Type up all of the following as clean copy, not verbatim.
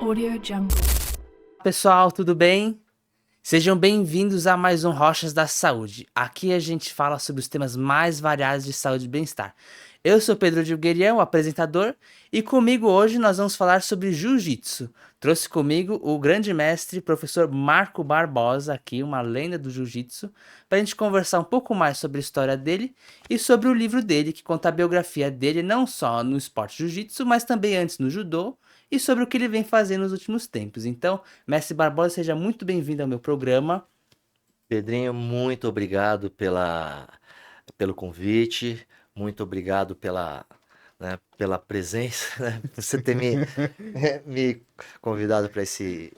Audio Jungle. Pessoal, tudo bem? Sejam bem-vindos a mais um Rochas da Saúde. Aqui a gente fala sobre os temas mais variados de saúde e bem-estar. Eu sou Pedro Dilguerian, o apresentador, e comigo hoje nós vamos falar sobre Jiu-Jitsu. Trouxe comigo o grande mestre, professor Marco Barbosa, aqui, uma lenda do Jiu-Jitsu, para a gente conversar um pouco mais sobre a história dele e sobre o livro dele, que conta a biografia dele não só no esporte Jiu-Jitsu, mas também antes no Judô, e sobre o que ele vem fazendo nos últimos tempos. Então, mestre Barbosa, seja muito bem-vindo ao meu programa. Pedrinho, muito obrigado pelo convite, muito obrigado pela presença, né? Você ter me convidado para esse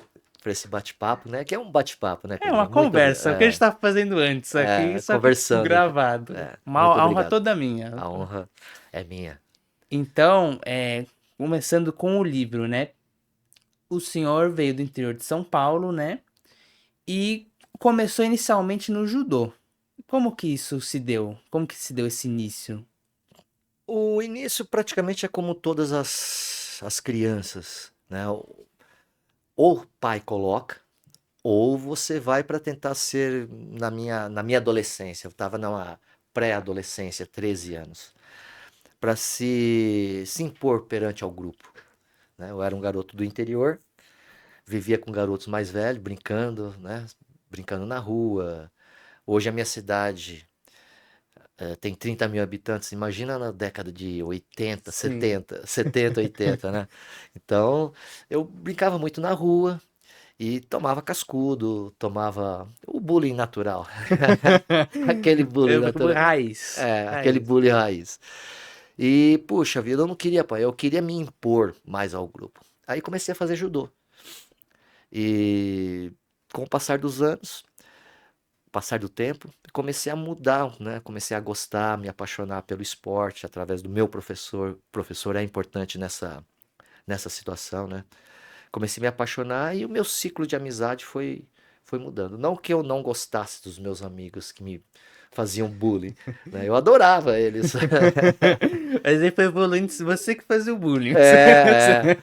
bate-papo, né? Que é um bate-papo, né, É uma Pedrinho? Muito conversa, o que a gente estava fazendo antes aqui, só que conversando. gravado. Muito A honra obrigado. toda minha. A honra é minha. Então, começando com o livro, né? O senhor veio do interior de São Paulo, né? E começou inicialmente no judô. Como que isso se deu? Como que se deu esse início? O início praticamente é como todas as crianças, né? Ou o pai coloca, ou você vai para tentar ser, na minha adolescência, eu estava numa pré-adolescência, 13 anos, para se impor perante ao grupo, né? Eu era um garoto do interior, vivia com garotos mais velhos, brincando, né? Brincando na rua. Hoje a minha cidade tem 30 mil habitantes, imagina na década de 80, Sim. 70, 80, né? Então eu brincava muito na rua, e tomava cascudo, tomava o bullying natural. Aquele bullying natural. Raiz. Aquele Raiz. bullying raiz. E, puxa vida, eu não queria, pai, eu queria me impor mais ao grupo. Aí comecei a fazer judô. E com o passar dos anos, passar do tempo, comecei a mudar, né? Comecei a gostar, me apaixonar pelo esporte através do meu professor. O professor é importante nessa situação, né? Comecei a me apaixonar e o meu ciclo de amizade foi mudando. Não que eu não gostasse dos meus amigos que me faziam bullying, né? Eu adorava eles. Mas aí foi evoluindo, você que fazia o bullying. É, é.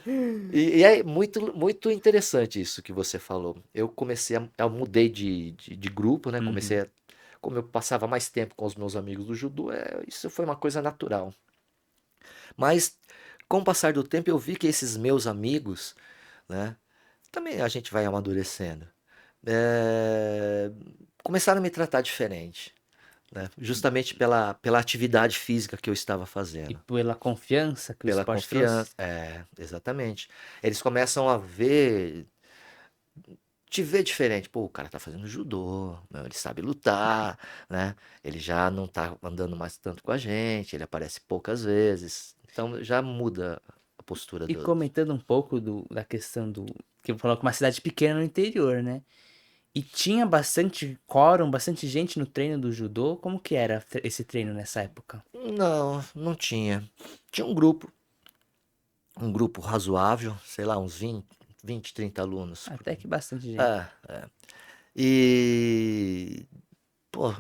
E é muito, muito interessante isso que você falou. Eu mudei de grupo, né? Uhum. Como eu passava mais tempo com os meus amigos do judô, isso foi uma coisa natural. Mas com o passar do tempo eu vi que esses meus amigos, né? Também a gente vai amadurecendo. eh, Começaram a me tratar diferente, né? Justamente pela atividade física que eu estava E fazendo. pela confiança que o Pela esporte trouxe. confiança. Exatamente. Eles começam te ver diferente. Pô, o cara tá fazendo judô, meu, ele sabe lutar, né? Ele já não tá andando mais tanto com a gente, ele aparece poucas vezes. Então já muda a postura E do. comentando um pouco da questão do. Que eu falou que uma cidade pequena no interior, né? E tinha bastante quórum, bastante gente no treino do judô. Como que era esse treino nessa época? Não, não tinha. Tinha um grupo razoável, sei lá, uns 20, 30 alunos. Até que bastante gente. É, é. E, pô,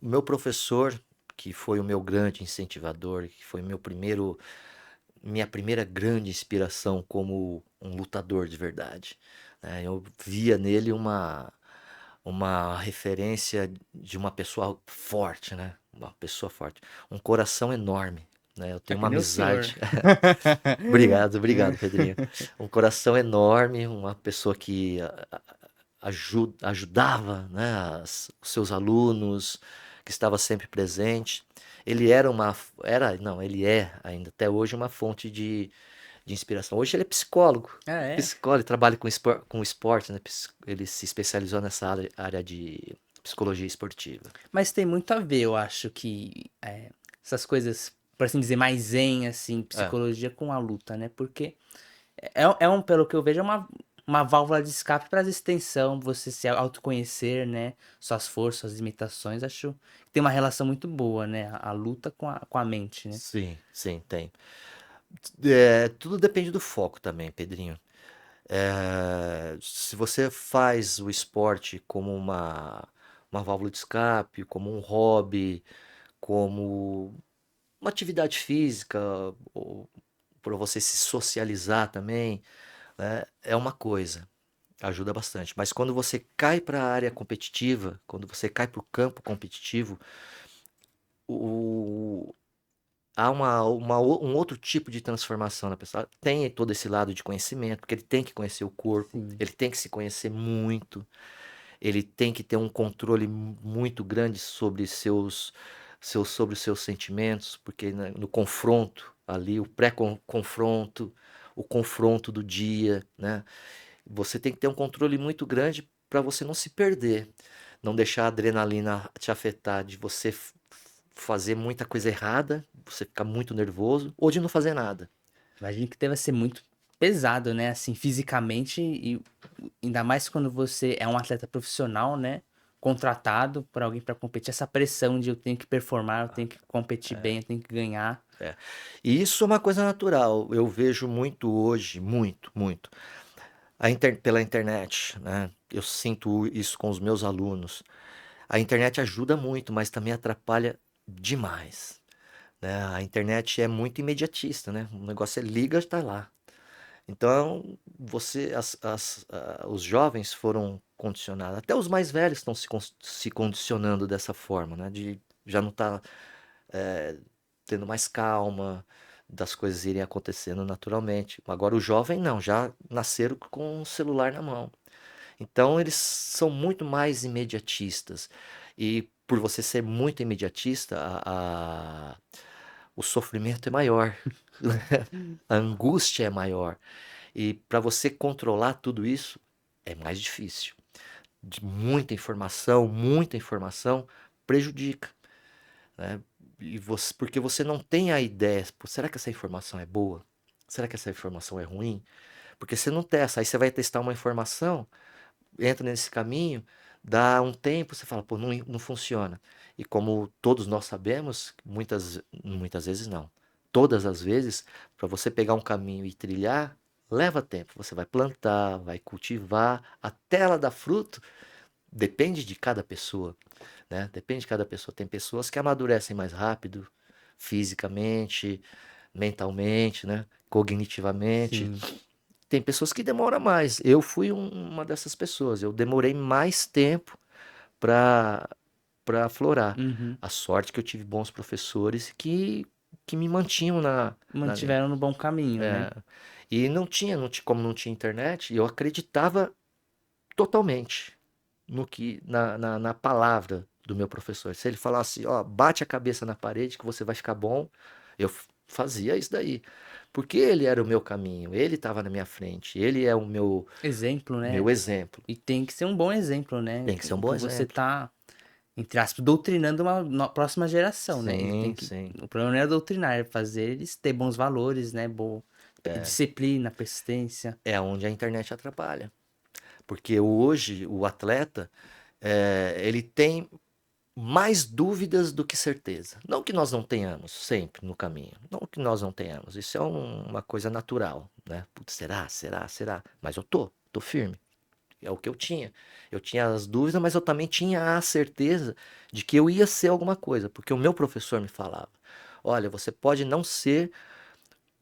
meu professor, que foi o meu grande incentivador, que foi minha primeira grande inspiração como um lutador de verdade, né? Eu via nele uma referência de uma pessoa forte, né? Uma pessoa forte, um coração enorme, né? Eu É tenho que uma nem o senhor. amizade. Obrigado, Pedrinho. Um coração enorme, uma pessoa que ajudava, né, os seus alunos, que estava sempre presente. Ele não, ele é ainda até hoje uma fonte de inspiração. Hoje ele é psicólogo, Ah, é? ele trabalha com esporte, né? Ele se especializou nessa área de psicologia esportiva. Mas tem muito a ver, eu acho que essas coisas, por assim dizer, mais zen, assim, É, psicologia com a luta, né? Porque pelo que eu vejo, é uma válvula de escape para a extensão, você se autoconhecer, né? Suas forças, suas limitações. Acho que tem uma relação muito boa, né? A luta com a mente, né? sim, sim, tem. Tudo depende do foco também, Pedrinho. Se você faz o esporte como uma válvula de escape, como um hobby, como uma atividade física, ou para você se socializar também, né, é uma coisa, ajuda bastante. Mas quando você cai para a área competitiva, quando você cai para o campo competitivo, o, há um outro tipo de transformação na pessoa. Tem todo esse lado de conhecimento, porque ele tem que conhecer o corpo, Sim. ele tem que se conhecer muito, ele tem que ter um controle muito grande sobre sobre os seus sentimentos, porque no confronto ali, o pré-confronto, o confronto do dia, né? Você tem que ter um controle muito grande para você não se perder, não deixar a adrenalina te afetar, de você fazer muita coisa errada, você ficar muito nervoso, ou de não fazer nada. Imagino que deva ser muito pesado, né, assim, fisicamente e ainda mais quando você é um atleta profissional, né, contratado por alguém para competir, essa pressão de eu tenho que performar, eu tenho que competir bem, eu tenho que ganhar. É. E isso é uma coisa natural. Eu vejo muito hoje, muito, muito. Pela internet, né? Eu sinto isso com os meus alunos. A internet ajuda muito, mas também atrapalha demais, né? A internet é muito imediatista, né? O negócio é liga, está lá. Então, os jovens foram condicionados, até os mais velhos estão se condicionando dessa forma, né? De já não estar tendo mais calma, das coisas irem acontecendo naturalmente. Agora, o jovem não, já nasceram com o celular na mão. Então, eles são muito mais imediatistas. E por você ser muito imediatista, o sofrimento é maior, a angústia é maior. E para você controlar tudo isso é mais difícil. De muita informação prejudica, né? E você, porque você não tem a ideia, pô, será que essa informação é boa? Será que essa informação é ruim? Porque você não testa, aí você vai testar uma informação, entra nesse caminho, dá um tempo, você fala, pô, não funciona. E como todos nós sabemos, muitas vezes não. Todas as vezes, para você pegar um caminho e trilhar, leva tempo. Você vai plantar, vai cultivar, até ela dar fruto, depende de cada pessoa, né? Depende de cada pessoa. Tem pessoas que amadurecem mais rápido, fisicamente, mentalmente, né? Cognitivamente. Sim. Tem pessoas que demoram mais. Eu fui uma dessas pessoas. Eu demorei mais tempo para aflorar. Uhum. A sorte que eu tive bons professores que me mantinham na linha. Mantiveram no bom caminho, né? É. E como não tinha internet, eu acreditava totalmente na palavra do meu professor. Se ele falasse, ó, bate a cabeça na parede que você vai ficar bom, eu fazia isso daí. Porque ele era o meu caminho, ele estava na minha frente, ele é o Exemplo, né? meu exemplo. E tem que ser um bom exemplo, né? Tem que ser um bom Que você exemplo. tá, entre aspas, doutrinando uma próxima geração, né? Ele tem Sim, que. sim. O problema não é doutrinar, é fazer eles ter bons valores, né? Disciplina, persistência. É onde a internet atrapalha. Porque hoje o atleta, ele tem mais dúvidas do que certeza. Não que nós não tenhamos sempre no caminho. Não que nós não tenhamos. Isso é uma coisa natural, né? Putz, será, será, será? Mas eu tô firme. É o que eu tinha. Eu tinha as dúvidas, mas eu também tinha a certeza de que eu ia ser alguma coisa, porque o meu professor me falava: olha, você pode não ser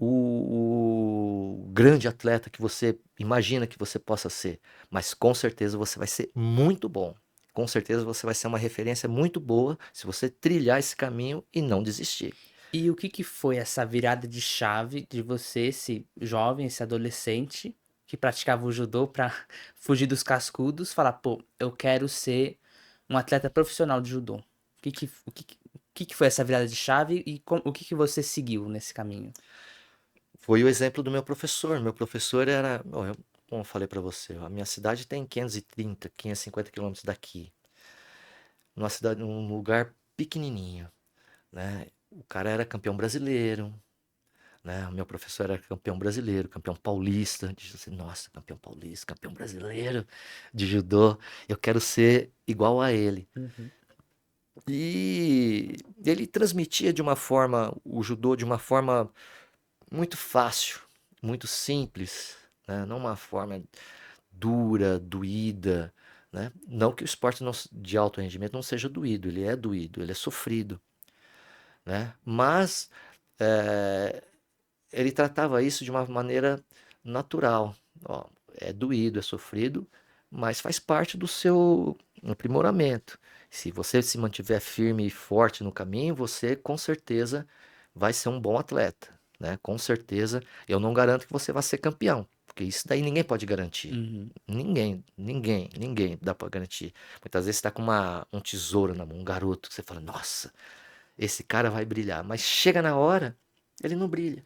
o grande atleta que você imagina que você possa ser, mas com certeza você vai ser muito bom. Com certeza você vai ser uma referência muito boa se você trilhar esse caminho e não desistir. E o que que foi essa virada de chave de você, esse jovem, esse adolescente que praticava o judô pra fugir dos cascudos, falar, pô, eu quero ser um atleta profissional de judô? O que que foi essa virada de chave e o que que você seguiu nesse caminho? Foi o exemplo do meu professor. Meu professor era, bom, como eu falei para você, a minha cidade tem 530, 550 quilômetros daqui. Numa cidade, num lugar pequenininho, né? O cara era campeão brasileiro, né? O meu professor era campeão brasileiro, campeão paulista. Disse assim, nossa, campeão paulista, campeão brasileiro de judô. Eu quero ser igual a ele. Uhum. E ele transmitia de uma forma, o judô de uma forma muito fácil, muito simples, né? Não uma forma dura, doída, né? Não que o esporte de alto rendimento não seja doído, ele é sofrido, né? Mas ele tratava isso de uma maneira natural, Ó, é doído, é sofrido, mas faz parte do seu aprimoramento. Se você se mantiver firme e forte no caminho, você com certeza vai ser um bom atleta, né? Com certeza, eu não garanto que você vai ser campeão, porque isso daí ninguém pode garantir. Uhum. Ninguém dá pra garantir. Muitas vezes você tá com um tesouro na mão, um garoto, que você fala, nossa, esse cara vai brilhar. Mas chega na hora, ele não brilha.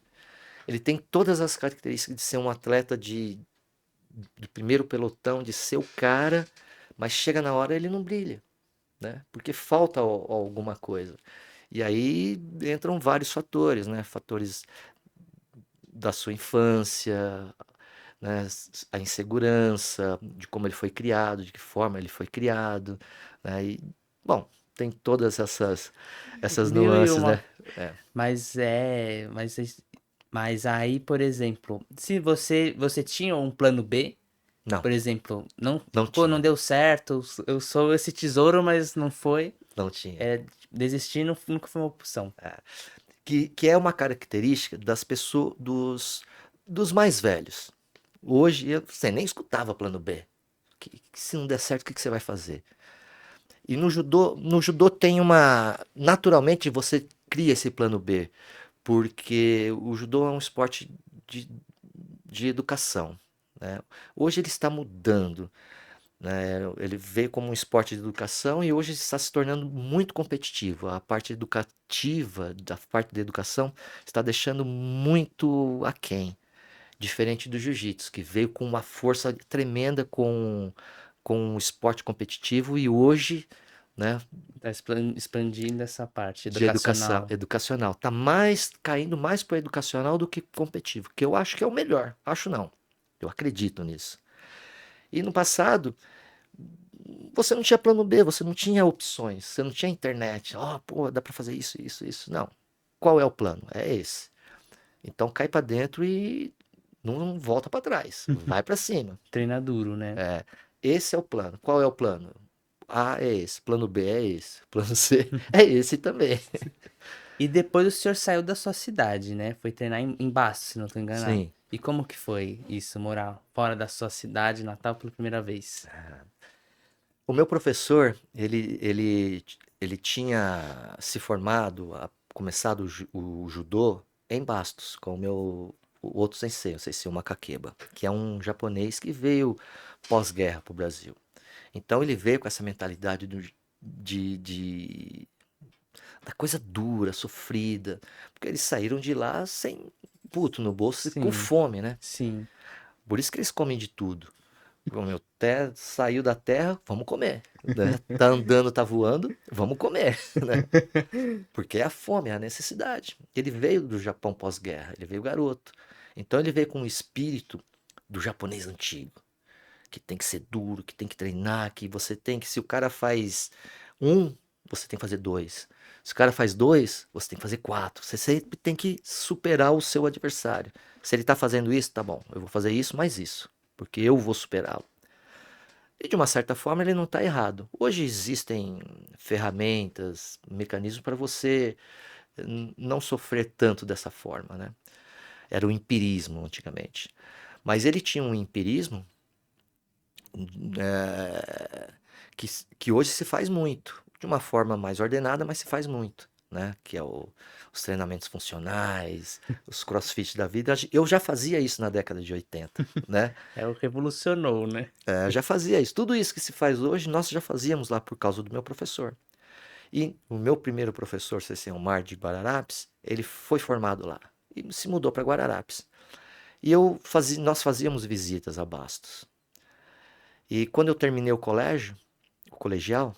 Ele tem todas as características de ser um atleta de primeiro pelotão, de ser o cara, mas chega na hora ele não brilha, né? Porque falta alguma coisa. E aí entram vários fatores, né? Fatores da sua infância, né? A insegurança, de como ele foi criado, de que forma ele foi criado, né? E, bom, tem todas essas Mil e nuances, né? uma. É, Mas é. Mas aí, por exemplo, se você tinha um plano B, não, por exemplo, não, não pô, não tinha, deu certo, eu sou esse tesouro, mas não foi. não tinha. É, desistir nunca foi uma opção. Que é uma característica das pessoas, dos mais velhos. Hoje você nem escutava plano B. Que se não der certo, o que você vai fazer? E no judô tem uma. Naturalmente você cria esse plano B, porque o judô é um esporte de, de educação. Né? Hoje ele está mudando. Né? Ele veio como um esporte de educação e hoje está se tornando muito competitivo. A parte educativa, da parte da educação, está deixando muito aquém. Diferente do jiu-jitsu, que veio com uma força tremenda com o esporte competitivo e hoje, né, Tá expandindo essa parte de educação, educacional. educacional. Tá mais caindo mais para educacional do que competitivo, que eu acho que é o melhor. Acho não. Eu acredito nisso. E no passado, você não tinha plano B, você não tinha opções, você não tinha internet. Ó, pô, dá para fazer isso, isso, isso. Não. Qual é o plano? É esse. Então cai para dentro e não volta para trás. Vai para cima. Treinar duro, né? É, esse é o plano. Qual é o plano? A é esse, plano B é esse, plano C é esse também. E depois o senhor saiu da sua cidade, né? Foi treinar em Bastos, se não tô enganado. Sim. E como que foi isso, morar fora da sua cidade, Natal, pela primeira vez? O meu professor, ele tinha se formado, começado o judô em Bastos, com o outro sensei, o sensei Makakeba, que é um japonês que veio pós-guerra para o Brasil. Então ele veio com essa mentalidade de da coisa dura, sofrida, porque eles saíram de lá sem puto no bolso e com Sim, fome, né? sim. Por isso que eles comem de tudo. O meu até saiu da terra, vamos comer, né? Tá andando, tá voando, vamos comer, né? Porque é a fome, é a necessidade. Ele veio do Japão pós-guerra, ele veio garoto. Então ele veio com o espírito do japonês antigo, que tem que ser duro, que tem que treinar, que você tem que, se o cara faz um, você tem que fazer dois. Se o cara faz dois, você tem que fazer quatro. Você sempre tem que superar o seu adversário. Se ele tá fazendo isso, tá bom, eu vou fazer isso mais isso, porque eu vou superá-lo. E de uma certa forma ele não está errado. Hoje existem ferramentas, mecanismos para você não sofrer tanto dessa forma, né? Era o empirismo antigamente. Mas ele tinha um empirismo eh, que hoje se faz muito, de uma forma mais ordenada, mas se faz muito, né? Que é os treinamentos funcionais, os crossfit da vida. Eu já fazia isso na década de 80, né? É o revolucionou, né? É, já fazia isso. Tudo isso que se faz hoje, nós já fazíamos lá por causa do meu professor. E o meu primeiro professor, C.C. Omar de Guararapes, ele foi formado lá e se mudou para Guararapes. E nós fazíamos visitas a Bastos. E quando eu terminei o colégio, o colegial,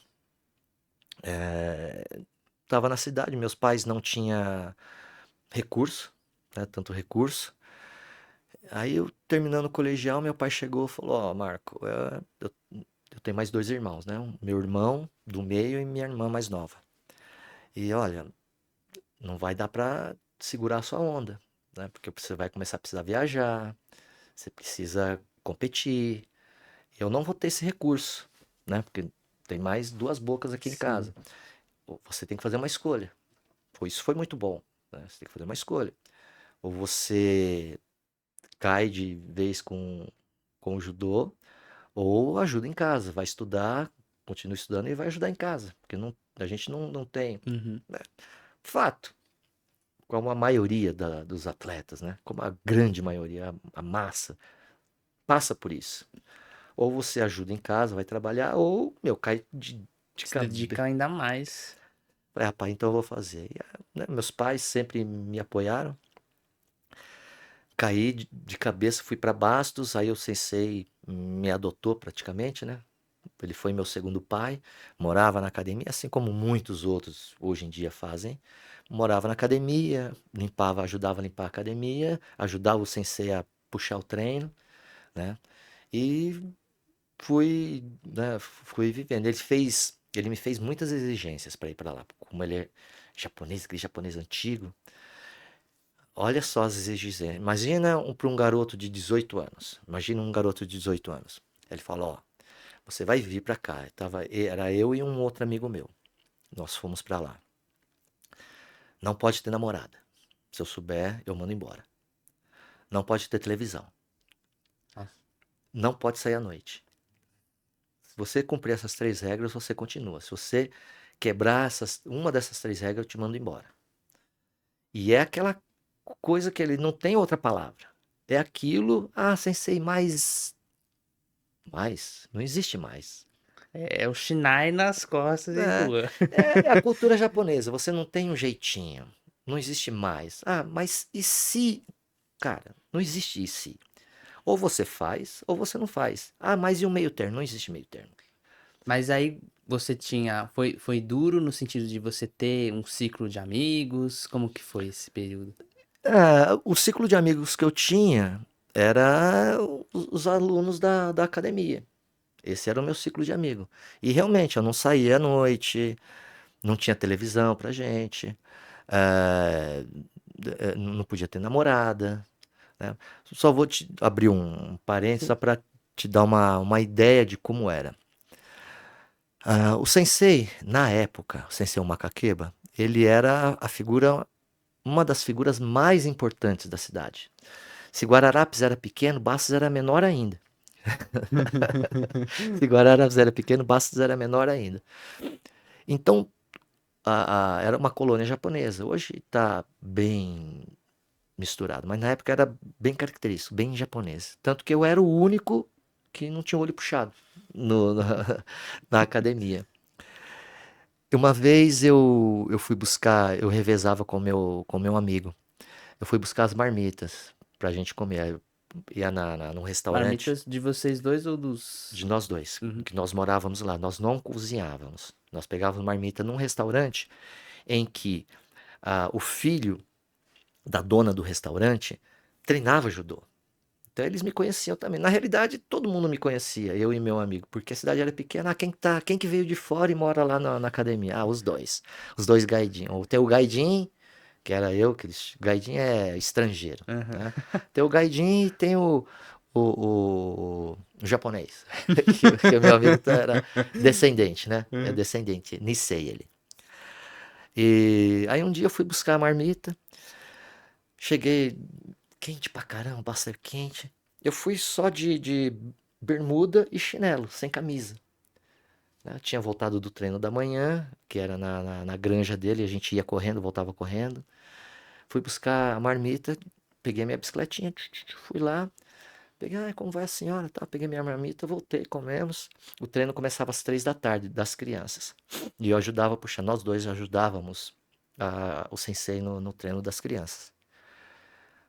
estava na cidade, meus pais não tinham recurso, né, tanto recurso. Aí eu terminando o colegial, meu pai chegou e falou: Ó, Marco, eu tenho mais dois irmãos, né? Meu irmão do meio e minha irmã mais nova. E olha, não vai dar para segurar a sua onda, né? Porque você vai começar a precisar viajar, você precisa competir. Eu não vou ter esse recurso, né? Porque tem mais duas bocas aqui em Sim. casa. Você tem que fazer uma escolha. Isso foi muito bom, né? Você tem que fazer uma escolha. Ou você cai de vez com com o judô, ou ajuda em casa, vai estudar, continua estudando e vai ajudar em casa, porque a gente não tem, Uhum. né? Fato, como a maioria dos atletas, né? Como a grande maioria, a massa, passa por isso. Ou você ajuda em casa, vai trabalhar, ou, meu, cai de Se cabeça. dedicar ainda mais. Falei, rapaz, então eu vou fazer. E, né, meus pais sempre me apoiaram. Caí de cabeça, fui para Bastos, aí o sensei me adotou praticamente, né? Ele foi meu segundo pai, morava na academia, assim como muitos outros hoje em dia fazem. Morava na academia, limpava, ajudava a limpar a academia, ajudava o sensei a puxar o treino, né? E fui vivendo. Ele me fez muitas exigências para ir para lá, como ele é japonês, aquele japonês antigo. Olha só as exigências. Imagina para um garoto de 18 anos. Imagina um garoto de 18 anos. Ele falou, ó, você vai vir para cá. Era eu e um outro amigo meu. Nós fomos para lá. Não pode ter namorada. Se eu souber, eu mando embora. Não pode ter televisão. Nossa. Não pode sair à noite. Se você cumprir essas 3 regras, você continua. Se você quebrar uma dessas 3 regras, eu te mando embora. E é aquela coisa que ele não tem outra palavra. É aquilo, sensei, mais, não existe mais. É o Shinai nas costas e É, rua. é a cultura japonesa, você não tem um jeitinho, não existe mais. Mas e se? Cara, não existe e se. Ou você faz, ou você não faz. Mas e o meio termo? Não existe meio termo. Mas aí você tinha. Foi duro no sentido de você ter um ciclo de amigos? Como que foi esse período? O ciclo de amigos que eu tinha era os alunos da academia. Esse era o meu ciclo de amigo. E realmente, eu não saía à noite, não tinha televisão pra gente, eh, não podia ter namorada, né? Só vou te abrir um parênteses só para te dar uma ideia de como era. O sensei, na época, o sensei Makakeba, ele era uma das figuras mais importantes da cidade. Se Guararapes era pequeno, Bastos era menor ainda. Se Guararapes era pequeno, Bastos era menor ainda. Então, era uma colônia japonesa. Hoje está bem misturado, mas na época era bem característico, bem japonês. Tanto que eu era o único que não tinha o olho puxado na academia. Uma vez eu fui buscar, eu revezava com meu amigo. Eu fui buscar as marmitas pra gente comer. Eu ia num restaurante Marmitas de vocês dois ou de dos. nós dois, Uhum. que nós morávamos lá. Nós não cozinhávamos. Nós pegávamos marmita num restaurante em que o filho da dona do restaurante treinava judô. Então eles me conheciam também. Na realidade, todo mundo me conhecia, eu e meu amigo, porque a cidade era pequena. Quem que veio de fora e mora lá na academia? Os dois. Os dois gaidin. Ou tem o gaidin, que era eu, gaidin é estrangeiro, né? Aham. Tem o gaidin e tem o japonês, que o meu amigo era descendente, né? É Uhum. descendente, Nisei ele. E aí um dia eu fui buscar a marmita, cheguei quente pra caramba, bastante quente. Eu fui só de bermuda e chinelo, sem camisa, né? Tinha voltado do treino da manhã, que era na granja dele, a gente ia correndo, voltava correndo. Fui buscar a marmita, peguei minha bicicletinha, fui lá, peguei, como vai a senhora? Tá, peguei minha marmita, voltei, comemos. O treino começava às 3 da tarde, das crianças. E eu ajudava a puxar, nós dois ajudávamos o sensei no treino das crianças.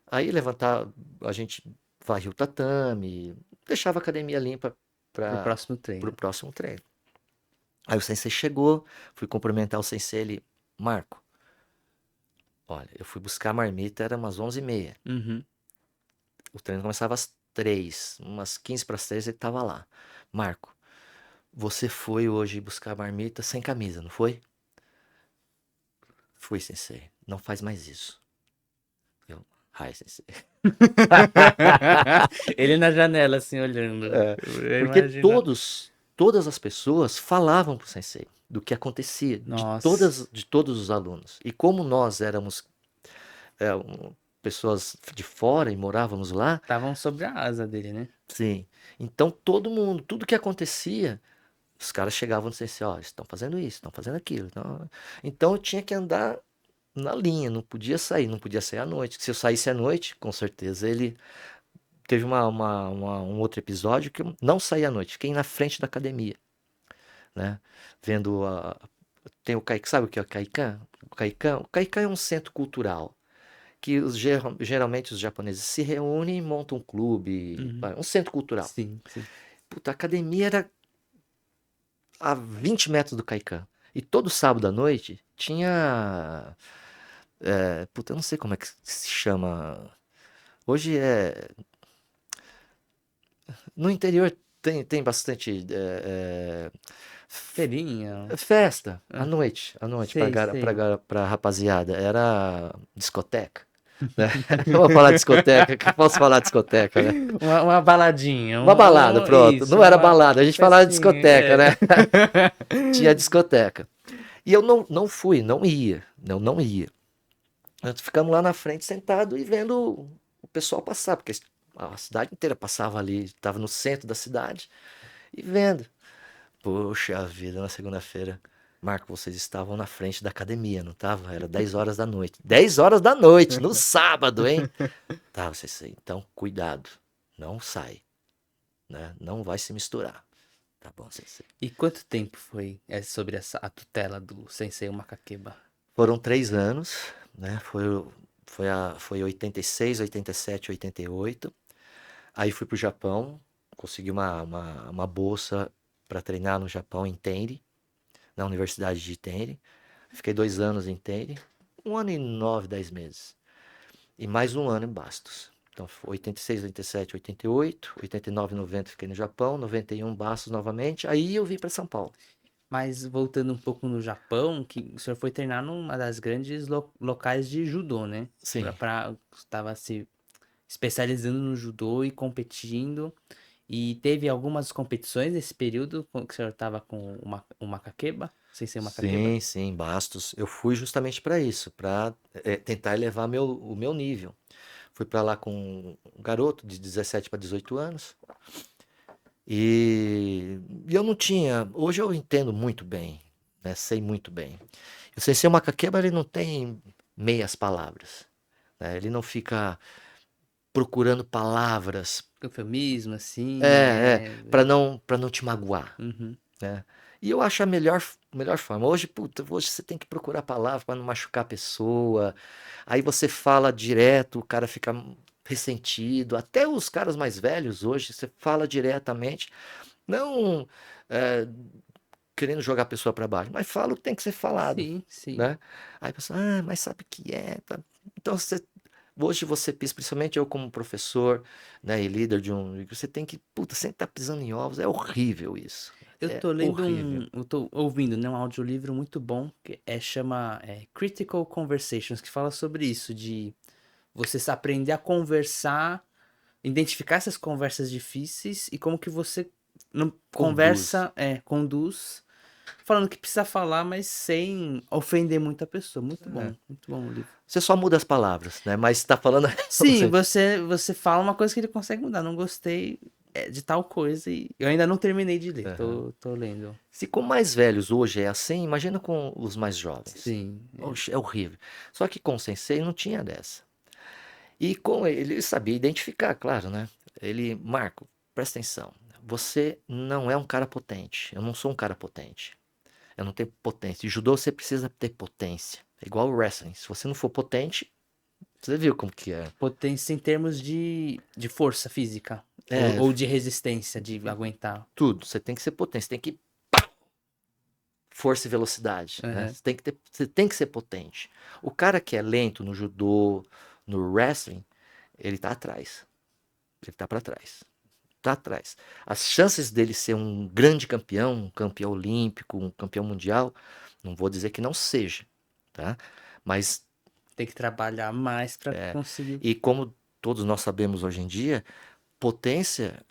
Aí levantar, a gente varria o tatame, deixava a academia limpa Pro para próximo o treino. próximo treino. Aí o sensei chegou, fui cumprimentar o sensei, ele, Marco, olha, eu fui buscar a marmita, era umas 11h30. Uhum. O treino começava às 3, umas 15 para as 3 ele estava lá. Marco, você foi hoje buscar a marmita sem camisa, não foi? Fui, sensei. Não faz mais isso. Eu, ai, sensei. Ele na janela, assim, olhando. É, Eu porque imagino. todas as pessoas falavam pro sensei do que acontecia, Nossa. de todos os alunos. E como nós éramos pessoas de fora e morávamos lá. Estavam sobre a asa dele, né? Sim. Então todo mundo, tudo que acontecia, os caras chegavam e diziam assim, ó, estão fazendo isso, estão fazendo aquilo. Então eu tinha que andar na linha, não podia sair, não podia sair à noite. Se eu saísse à noite, com certeza ele teve um outro episódio que eu não saí à noite, fiquei na frente da academia, né? Vendo tem o Kaikan, sabe o que é o Kaikan? O Kaikan é um centro cultural que geralmente os japoneses se reúnem e montam um clube, Uhum. um centro cultural. Sim, sim. Puta, a academia era a 20 metros do Kaikan. E todo sábado à noite tinha. Puta, eu não sei como é que se chama. Hoje é. No interior tem bastante Feirinha. festa Ah, à noite sei, sei. pra rapaziada. Era discoteca, né? Eu vou falar discoteca, que eu posso falar discoteca, né? Uma baladinha. Uma balada, pronto. Isso, Não era uma balada, a gente falava de festinha. discoteca, É. né? Tinha discoteca. E eu não fui, não ia. Não ia. Nós ficamos lá na frente sentado e vendo o pessoal passar, porque a cidade inteira passava ali, estava no centro da cidade e vendo. Poxa vida, na segunda-feira, Marco, vocês estavam na frente da academia, não tava? Era 10 horas da noite. 10 horas da noite, no sábado, hein? Tá, vocês, então cuidado, não sai, né? Não vai se misturar. Tá bom, sensei. E quanto tempo foi sobre a tutela do Sensei Makakeba? Foram 3 anos, né? Foi 86, 87, 88. Aí fui pro Japão, consegui uma bolsa para treinar no Japão, em Tenri, na Universidade de Tenri. Fiquei 2 anos em Tenri, 1 ano e 9, 10 meses. E mais 1 ano em Bastos. Então, foi 86, 87, 88, 89, 90 fiquei no Japão, 91 Bastos novamente. Aí eu vim para São Paulo. Mas voltando um pouco no Japão, que o senhor foi treinar numa das grandes locais de judô, né? Sim. Estava se especializando no judô e competindo. E teve algumas competições nesse período que o senhor estava com o Makakeba, sem ser o Makakeba? Sim, sim, Bastos. Eu fui justamente para isso, para tentar elevar o meu nível. Fui para lá com um garoto de 17 para 18 anos. E eu não tinha. Hoje eu entendo muito bem, né? Sei muito bem. O Sensei Makakeba, ele não tem meias palavras, né? Ele não fica procurando palavras, Eufemismo, assim, é, para não te magoar, Uhum. né? E eu acho a melhor forma. Hoje, puta, hoje você tem que procurar palavras para não machucar a pessoa. Aí você fala direto, o cara fica ressentido. Até os caras mais velhos hoje, você fala diretamente. Não é, querendo jogar a pessoa para baixo, mas fala o que tem que ser falado, Sim, sim. né? Aí a pessoa, mas sabe o que é? Tá? Então, hoje você pisa, principalmente eu como professor, né, e líder você tem que, puta, sempre tá pisando em ovos, é horrível isso. Eu É tô lendo horrível. eu tô ouvindo, né, um audiolivro muito bom, que chama Critical Conversations, que fala sobre isso, de você aprender a conversar, identificar essas conversas difíceis e como que você não Conduz. conversa, conduz, falando que precisa falar, mas sem ofender muita pessoa. É. Muito bom o livro. Você só muda as palavras, né? Mas tá falando. Sim, você fala uma coisa que ele consegue mudar. Não gostei de tal coisa e eu ainda não terminei de ler. Aham. Tô lendo. Se com mais velhos hoje é assim, imagina com os mais jovens. Sim. Oxe, é horrível. Só que com o Sensei não tinha dessa. E com ele sabia identificar, claro, né? Ele, Marco, presta atenção. Você não é um cara potente. Eu não sou um cara potente. Eu não tenho potência. E judô você precisa ter potência. É igual o wrestling. Se você não for potente, você viu como que é. Potência em termos de força física. É, Ou de resistência, de aguentar. tudo. Você tem que ser potente. Você tem que força e velocidade, né? Aham. Você tem que ser potente. O cara que é lento no judô, no wrestling, ele tá atrás. Ele tá para trás. Tá atrás. As chances dele ser um grande campeão, um campeão olímpico, um campeão mundial, não vou dizer que não seja, tá? Mas, Tem que trabalhar mais pra é, conseguir. e como todos nós sabemos hoje em dia, potência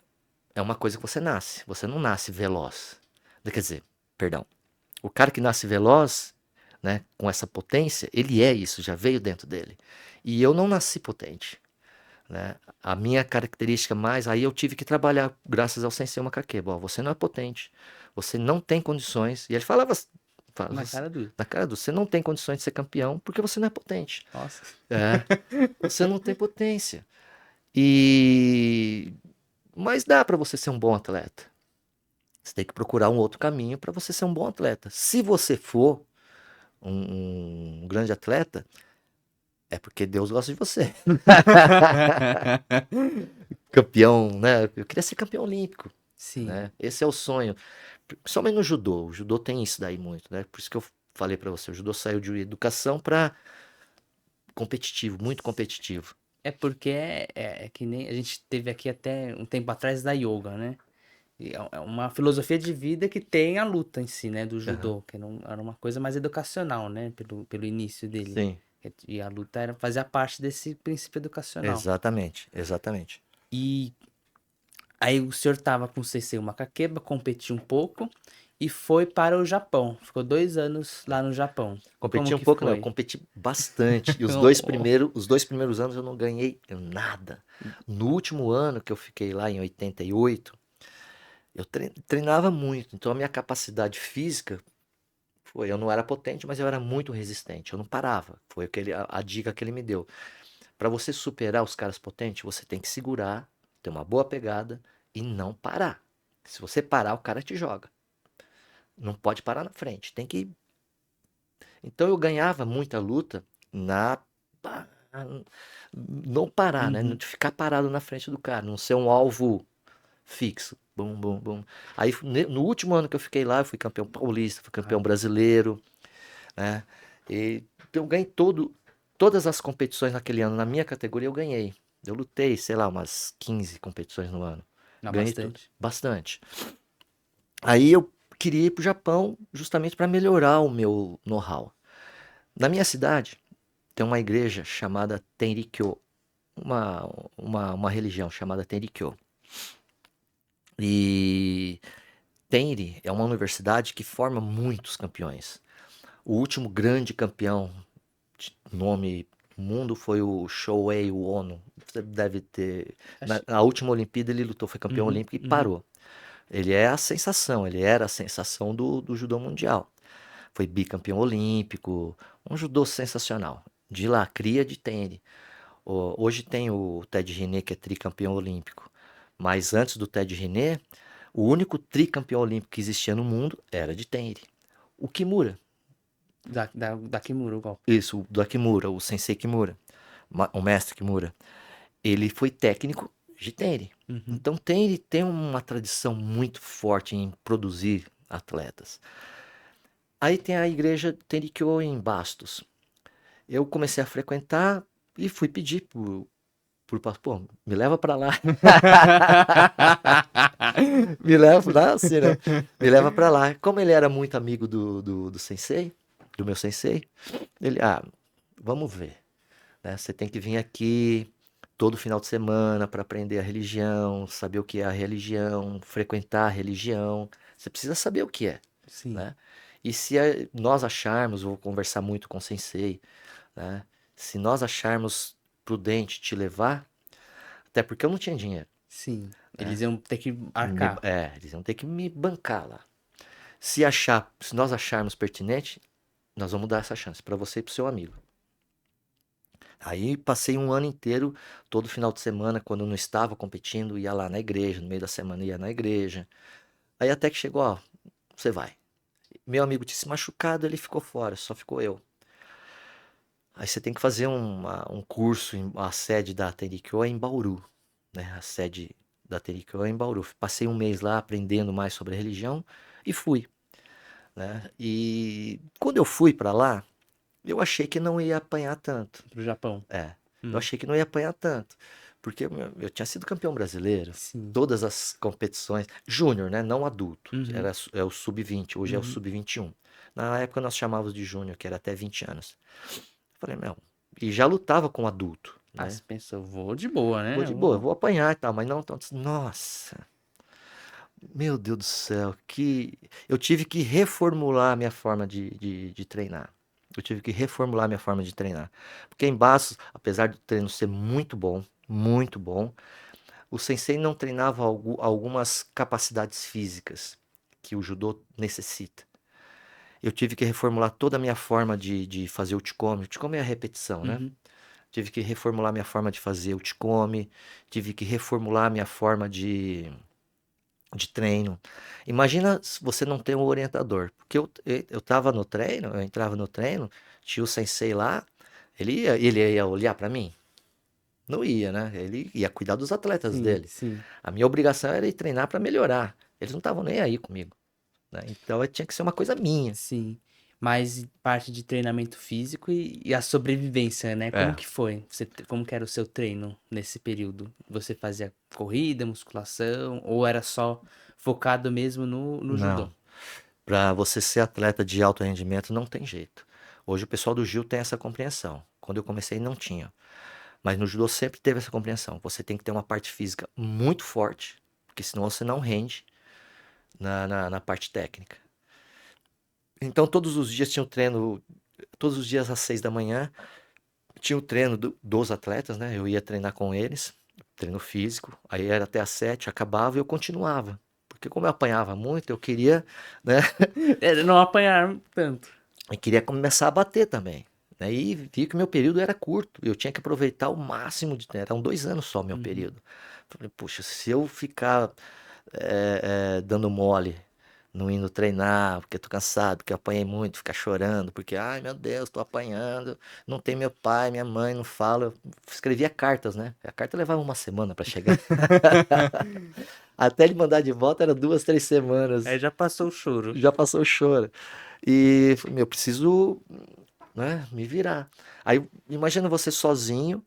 é uma coisa que você nasce. Você não nasce veloz. Quer dizer, perdão. O cara que nasce veloz né, com essa potência, ele é isso, já veio dentro dele. E eu não nasci potente, né? A minha característica mais, aí eu tive que trabalhar graças ao Sensei Makakeba. Ó, você não é potente, você não tem condições. E ele falava Na cara dura. na cara do, você não tem condições de ser campeão porque você não é potente. Nossa. É, você não tem potência. E mas dá para você ser um bom atleta. Você tem que procurar um outro caminho para você ser um bom atleta. Se você for um grande atleta, é porque Deus gosta de você. Campeão, né? Eu queria ser campeão olímpico, Sim. né? Esse é o sonho. Principalmente no judô. O judô tem isso daí muito, né? Por isso que eu falei para você, o judô saiu de educação para competitivo, muito competitivo. É porque é que nem a gente teve aqui até um tempo atrás da yoga, né? E é uma filosofia de vida que tem a luta em si, né? Do Aham. judô, que era uma coisa mais educacional, né? Pelo início dele. Sim, E a luta fazia parte desse princípio educacional. exatamente, exatamente. E aí o senhor tava com o Sensei Makakeba, competiu um pouco e foi para o Japão. Ficou 2 anos lá no Japão. Como Competi um que pouco, não, eu foi? competi bastante. E Oh, os dois primeiros anos eu não ganhei nada. No último ano que eu fiquei lá em 88, eu treinava muito. Então a minha capacidade física foi, eu não era potente, mas eu era muito resistente. Eu não parava. Foi a dica que ele me deu. Para você superar os caras potentes, você tem que segurar, ter uma boa pegada e não parar. Se você parar, o cara te joga. Não pode parar na frente. Tem que. Então eu ganhava muita luta na não parar, né? Não uhum. de ficar parado na frente do cara, não ser um alvo fixo. Bum, bum, bum. Aí no último ano que eu fiquei lá, eu fui campeão paulista, fui campeão Ah, brasileiro, né? E eu ganhei todas as competições naquele ano, na minha categoria eu ganhei. Eu lutei, sei lá, umas 15 competições no ano. não, Ganhei tudo, bastante. bastante. Aí eu queria ir pro Japão justamente para melhorar o meu know-how. Na minha cidade tem uma igreja chamada Tenrikyo, uma religião chamada Tenrikyo. E Tenri é uma universidade que forma muitos campeões. O último grande campeão de nome mundo foi o Shohei Ono. Você deve ter. Acho... Na última Olimpíada ele lutou, foi campeão Uhum, olímpico e uhum. parou. Ele é a sensação, ele era a sensação do judô mundial. Foi bicampeão olímpico, um judô sensacional. De lá, cria de Tenri. Hoje tem o Ted René, que é tricampeão olímpico. Mas antes do Ted René, o único tricampeão olímpico que existia no mundo era de Tenri. O Kimura, Da Kimura, o golpe. isso, o do Kimura, o Sensei Kimura, o mestre Kimura, ele foi técnico de Tenri. Uhum. Então Tenri tem uma tradição muito forte em produzir atletas. Aí tem a igreja Tenrikyo em Bastos. Eu comecei a frequentar e fui pedir por pô, me leva pra lá. Me leva lá, assim, né? Me leva pra lá. Como ele era muito amigo do sensei, do meu sensei, ele, vamos ver, né? Você tem que vir aqui todo final de semana para aprender a religião, saber o que é a religião, frequentar a religião. Você precisa saber o que é, Sim, né? E se nós acharmos, vou conversar muito com o sensei, né? Se nós acharmos prudente te levar, até porque eu não tinha dinheiro, sim. né? Eles iam ter que arcar. Eles vão ter que me bancar lá. Se nós acharmos pertinente, nós vamos dar essa chance para você e para o seu amigo. Aí passei um ano inteiro, todo final de semana, quando eu não estava competindo, ia lá na igreja, no meio da semana ia na igreja. Aí até que chegou, ó, você vai. Meu amigo tinha se machucado, ele ficou fora, só ficou eu. Aí você tem que fazer um curso, a sede da Tenrikyo é em Bauru, né? A sede da Tenrikyo é em Bauru. Passei um mês lá aprendendo mais sobre a religião e fui, né? E quando eu fui para lá, eu achei que não ia apanhar tanto. Pro Japão. Eu achei que não ia apanhar tanto, porque eu tinha sido campeão brasileiro, Sim. todas as competições, júnior, né? Não adulto, Uhum, é o sub-20, hoje é o uhum. sub-21. Na época nós chamávamos de júnior, que era até 20 anos. Falei, meu, e já lutava com adulto, Ah, né? você pensou, vou de boa, Vou né? de boa, vou apanhar e tal, mas não tanto. Nossa, meu Deus do céu, que eu tive que reformular a minha forma de treinar. Eu tive que reformular minha forma de treinar. Porque em Bastos, apesar do treino ser muito bom, o sensei não treinava algumas capacidades físicas que o judô necessita. Eu tive que reformular toda a minha forma de fazer o Chikome. O Chikome é a repetição, né? Uhum. Tive que reformular minha forma de fazer o Chikome, tive que reformular minha forma de treino. Imagina se você não tem um orientador. Porque eu tava no treino, eu entrava no treino, tinha o sensei lá, ele ia olhar para mim? Não ia, né? Ele ia cuidar dos atletas Sim, dele. sim, A minha obrigação era ir treinar para melhorar. Eles não estavam nem aí comigo, né? Então tinha que ser uma coisa minha. sim. Mas parte de treinamento físico e a sobrevivência, né? Como É. que foi? Como que era o seu treino nesse período? Você fazia corrida, musculação, ou era só focado mesmo no judô? Não. Para você ser atleta de alto rendimento não tem jeito. Hoje o pessoal do Gil tem essa compreensão. Quando eu comecei não tinha. Mas no judô sempre teve essa compreensão. Você tem que ter uma parte física muito forte, porque senão você não rende na parte técnica. Então todos os dias tinha o treino, todos os dias às 6 da manhã, tinha o treino dos atletas, né? Eu ia treinar com eles, treino físico, aí era até às 7, acabava e eu continuava. Porque como eu apanhava muito, eu queria, né? É, não apanhar tanto. Eu queria começar a bater também. Né? E vi que meu período era curto, eu tinha que aproveitar o máximo de. Eram 2 anos só meu Uhum. período. Falei, puxa, se eu ficar dando mole, não indo treinar, porque tô cansado, porque eu apanhei muito, ficar chorando, porque, ai meu Deus, tô apanhando, não tem meu pai, minha mãe, não fala. Eu escrevia cartas, né? A carta levava uma semana para chegar. Até ele mandar de volta era 2, 3 semanas. Aí já passou o choro. Já passou o choro. E falei, meu, eu preciso, né, me virar. Aí imagina você sozinho,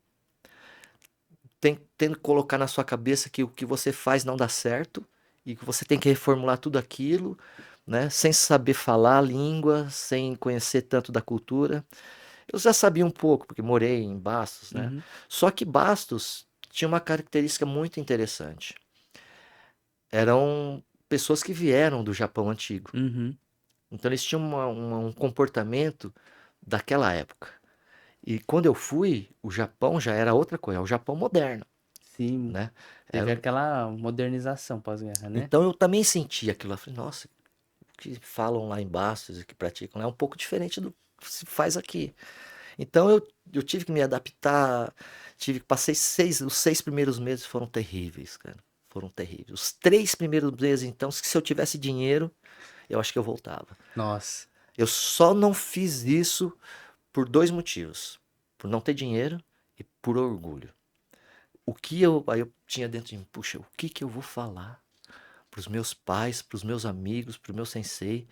tendo que colocar na sua cabeça que o que você faz não dá certo e que você tem que reformular tudo aquilo, né, sem saber falar a língua, sem conhecer tanto da cultura. Eu já sabia um pouco, porque morei em Bastos, né? Uhum. Só que Bastos tinha uma característica muito interessante. Eram pessoas que vieram do Japão antigo. Uhum. Então eles tinham um comportamento daquela época. E quando eu fui, o Japão já era outra coisa, é o Japão moderno, Sim, né? teve Era- aquela modernização pós-guerra, né? Então eu também senti aquilo. Eu falei, nossa, o que falam lá em Bastos e que praticam lá é um pouco diferente do que se faz aqui. Então eu tive que me adaptar, passei os 6 primeiros meses foram terríveis, cara. Foram terríveis. Os 3 primeiros meses, então, se eu tivesse dinheiro, eu acho que eu voltava. Nossa. Eu só não fiz isso por 2 motivos. Por não ter dinheiro e por orgulho. Aí eu tinha dentro de mim, puxa, o que que eu vou falar para os meus pais, para os meus amigos, para o meu sensei,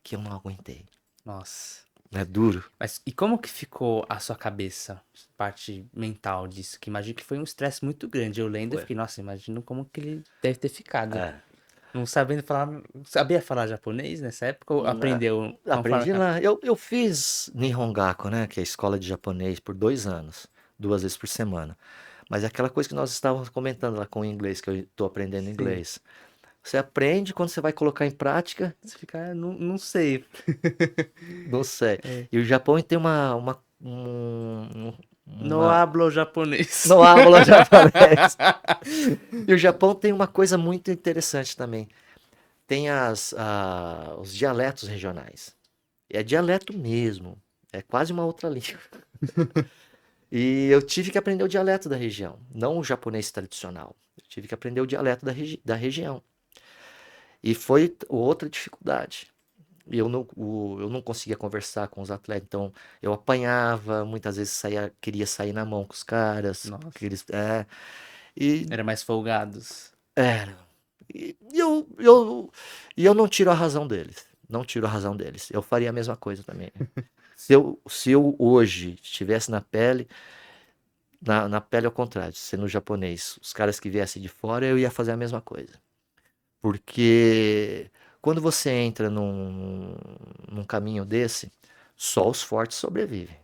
que eu não aguentei. Nossa. É duro. Mas e como que ficou a sua cabeça, parte mental disso? Que imagino que foi um estresse muito grande. Eu lendo, eu Foi. fiquei, nossa, imagino como que ele deve ter ficado. É. Não sabendo falar. Sabia falar japonês nessa época ou aprendeu conforme. Aprendi lá. Eu fiz Nihongaku, né, que é a escola de japonês, por 2 anos, 2 vezes por semana. Mas é aquela coisa que nós estávamos comentando lá com o inglês, que eu estou aprendendo Sim. inglês. Você aprende, quando você vai colocar em prática, Você fica, "Ah, não sei." não sei. É. E o Japão tem No uma hablo japonês. não habla japonês. E o Japão tem uma coisa muito interessante também. Tem os dialetos regionais. É dialeto mesmo. É quase uma outra língua. E eu tive que aprender o dialeto da região, não o japonês tradicional. Eu tive que aprender o dialeto da região. E foi outra dificuldade. E eu não conseguia conversar com os atletas, então eu apanhava, muitas vezes queria sair na mão com os caras. Nossa. Que eles, e Era mais folgados. era. E eu não tiro a razão deles. Não tiro a razão deles. Eu faria a mesma coisa também. Se eu hoje estivesse na pele, na pele ao contrário, sendo japonês, os caras que viessem de fora, eu ia fazer a mesma coisa. Porque quando você entra num caminho desse, só os fortes sobrevivem,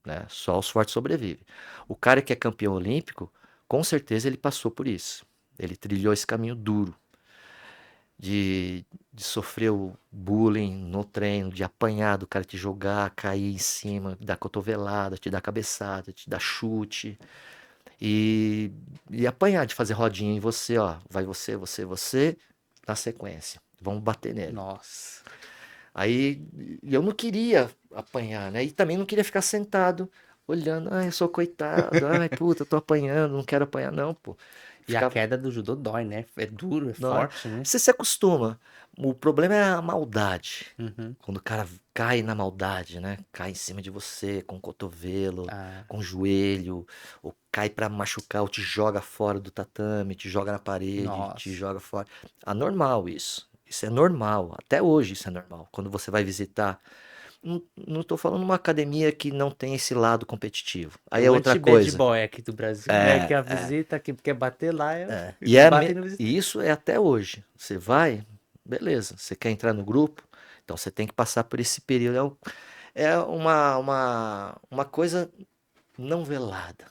né? Só os fortes sobrevivem. O cara que é campeão olímpico, com certeza ele passou por isso. Ele trilhou esse caminho duro de de sofrer o bullying no treino, de apanhar, do cara te jogar, cair em cima, dar cotovelada, te dar cabeçada, te dar chute. E, e apanhar, de fazer rodinha em você, ó. Vai você, você, você, na sequência. Vamos bater nele. Nossa. Aí eu não queria apanhar, né? E também não queria ficar sentado olhando, ai, eu sou coitado, ai, puta, eu tô apanhando, não quero apanhar, não, pô. E a Ficava, queda do judô dói, né? É duro, é não, forte, né? você se acostuma. O problema é a maldade. Uhum. Quando o cara cai na maldade, né? Cai em cima de você com o cotovelo, Ah, com o joelho, ou cai pra machucar, ou te joga fora do tatame, te joga na parede, te nossa. joga fora. Anormal isso. Isso é normal. Até hoje isso é normal. Quando você vai visitar. Não tô falando uma academia que não tem esse lado competitivo. É Aí é o outra anti-bad coisa. boy aqui do Brasil, né? Que É, a é. visita, que quer bater lá, E, é bate no e visitante. isso é até hoje. Você vai, beleza. Você quer entrar no grupo, então você tem que passar por esse período. É uma coisa não velada,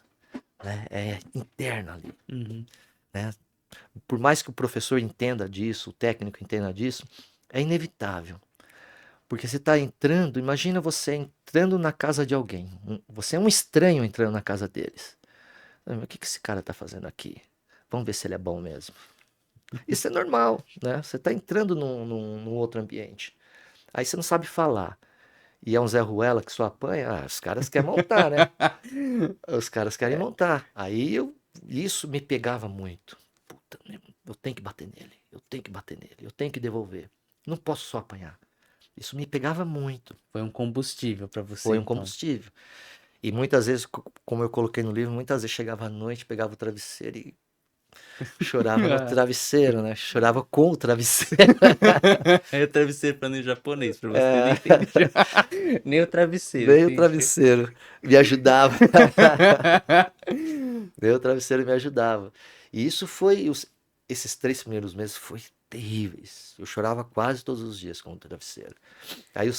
né? É interna ali, Uhum. né? Por mais que o professor entenda disso, o técnico entenda disso, é inevitável. Porque você está entrando, imagina você entrando na casa de alguém. Você é um estranho entrando na casa deles. Ah, mas o que que esse cara está fazendo aqui? Vamos ver se ele é bom mesmo. Isso é normal, né? Você está entrando num outro ambiente. Aí você não sabe falar. E é um Zé Ruela que só apanha. Ah, os caras querem montar, né? Os caras querem montar. Isso me pegava muito. Puta, eu tenho que bater nele. Eu tenho que bater nele. Eu tenho que devolver. Não posso só apanhar. Isso me pegava muito. Foi um combustível pra você, Foi um então. combustível. E muitas vezes, como eu coloquei no livro, muitas vezes chegava à noite, pegava o travesseiro e chorava no travesseiro, né? Chorava com o travesseiro. Aí o travesseiro falando em japonês, pra você nem entender. Nem o travesseiro, Veio o entendi. travesseiro, me ajudava. Veio o travesseiro e me ajudava. E isso foi, esses 3 primeiros meses foi terríveis. Eu chorava quase todos os dias com o travesseiro. Aí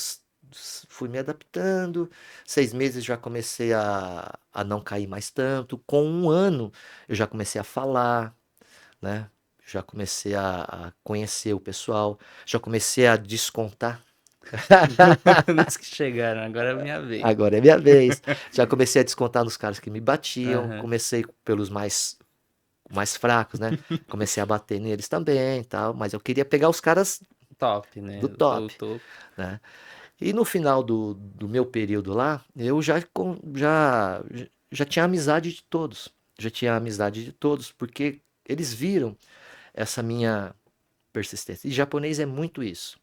fui me adaptando. 6 meses já comecei a não cair mais tanto. Com 1 ano eu já comecei a falar, né? Já comecei a conhecer o pessoal. Já comecei a descontar. Dos que chegaram, agora é a minha vez. Agora é minha vez. Já comecei a descontar nos caras que me batiam. Aham. Comecei pelos mais fracos, né? Comecei a bater neles também, e tal. Mas eu queria pegar os caras Top, do né? O top, topo. né? E no final do meu período lá, eu já tinha amizade de todos. Já tinha amizade de todos, porque eles viram essa minha persistência. E japonês é muito isso.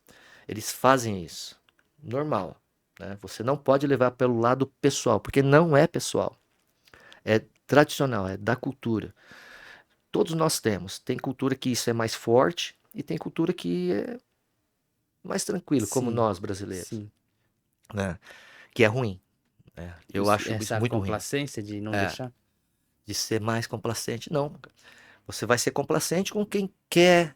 Eles fazem isso. Normal, né? Você não pode levar pelo lado pessoal, porque não é pessoal. É tradicional, é da cultura. Todos nós temos. Tem cultura que isso é mais forte e tem cultura que é mais tranquilo, como Sim, nós brasileiros, sim. né? Que é ruim, né? Eu acho isso Essa muito ruim. complacência de não É, deixar. de ser mais complacente. Não. Você vai ser complacente com quem quer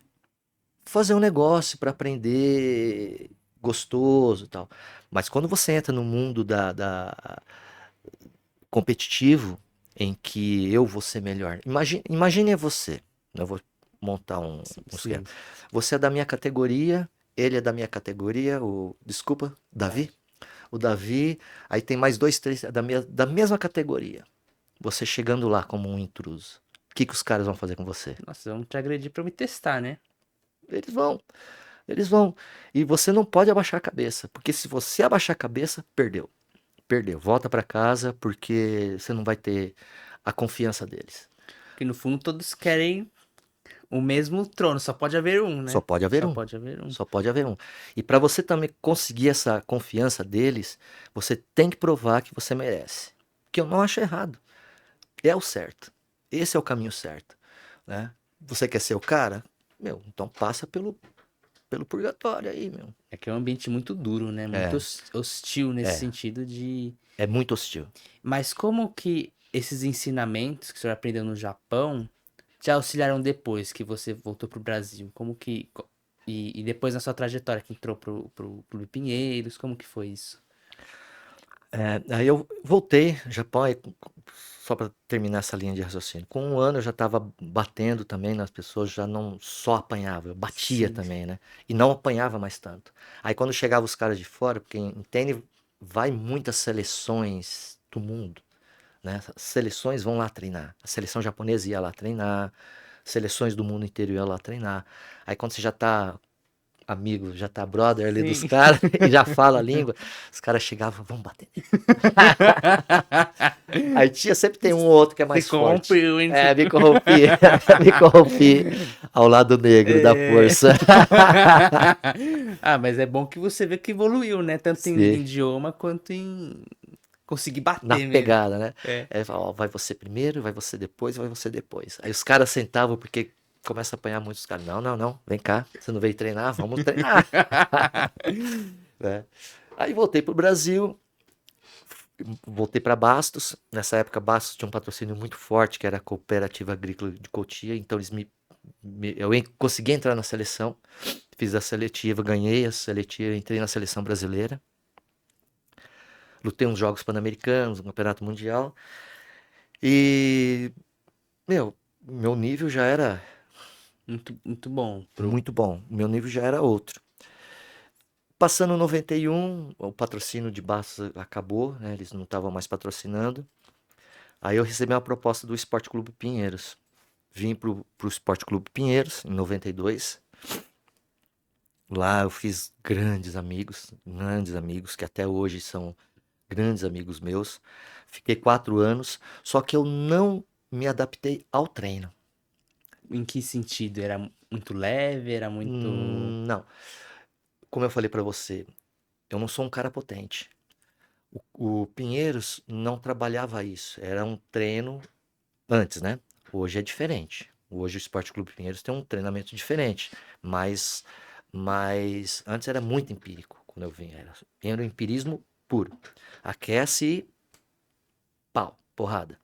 fazer um negócio para aprender gostoso e tal. Mas quando você entra no mundo da competitivo, em que eu vou ser melhor. Imagine você. Eu vou montar um esquema. Sim. Você é da minha categoria, ele é da minha categoria, desculpa, Davi. O Davi, aí tem mais dois, três da mesma categoria. Você chegando lá como um intruso. O que que os caras vão fazer com você? Nossa, vamos te agredir pra eu me testar, né? Eles vão, eles vão. E você não pode abaixar a cabeça, porque se você abaixar a cabeça, perdeu. Perdeu. Volta para casa porque você não vai ter a confiança deles. Porque no fundo todos querem o mesmo trono, só pode haver um, Só né? pode haver Só um. pode haver um. Só pode haver um. E para você também conseguir essa confiança deles, você tem que provar que você merece. Que eu não acho errado. É o certo. Esse é o caminho certo, né? Você quer ser o cara? Meu, então passa pelo purgatório aí, meu. É que é um ambiente muito duro, né? Muito É, hostil nesse é. sentido de. É muito hostil. Mas como que esses ensinamentos que o senhor aprendeu no Japão te auxiliaram depois que você voltou pro Brasil? Como que. E depois na sua trajetória que entrou pro Clube Pinheiros, como que foi isso? Aí eu voltei, Japão, aí, só para terminar essa linha de raciocínio. Com um ano eu já estava batendo também nas pessoas, já não só apanhava, eu batia Sim. também, né? E não apanhava mais tanto. Aí quando chegava os caras de fora, porque em tênis vai muitas seleções do mundo, né? As seleções vão lá treinar. A seleção japonesa ia lá treinar, seleções do mundo inteiro iam lá treinar. Aí quando você já tá amigo, já tá brother ali dos Sim. caras e já fala a língua, os caras chegavam, vamos bater. Aí tinha, sempre tem um ou outro que é Se mais forte. corrompeu, hein? Me corrompi, me corrompi ao lado negro da É. força. Ah, mas é bom que você vê que evoluiu, né? Tanto em Sim, idioma quanto em conseguir na bater mesmo. pegada, né? É. Aí fala, ó, vai você primeiro, vai você depois, vai você depois. Aí os caras sentavam porque começa a apanhar muito os caras. Não, não, não, vem cá, você não veio treinar? Vamos treinar. Né? Aí voltei pro Brasil, voltei para Bastos. Nessa época, Bastos tinha um patrocínio muito forte, que era a Cooperativa Agrícola de Cotia. Então, consegui entrar na seleção. Fiz a seletiva, ganhei a seletiva, entrei na seleção brasileira. Lutei uns Jogos Pan-Americanos, um Campeonato Mundial. E, meu nível já era Muito, muito bom. muito bom. Meu nível já era outro. Passando 91, o patrocínio de Bastos acabou, né? Eles não estavam mais patrocinando. Aí eu recebi uma proposta do Esporte Clube Pinheiros. Vim pro Esporte Clube Pinheiros em 92. Lá eu fiz grandes amigos, que até hoje são grandes amigos meus. Fiquei 4 anos, só que eu não me adaptei ao treino. Em que sentido? Era muito leve? Era muito. Não, como eu falei pra você, eu não sou um cara potente. O Pinheiros não trabalhava isso, era um treino antes, né? Hoje é diferente. Hoje o Esporte Clube Pinheiros tem um treinamento diferente, mas, mas antes era muito empírico quando eu vim. Era um empirismo puro. Aquece e pau, porrada.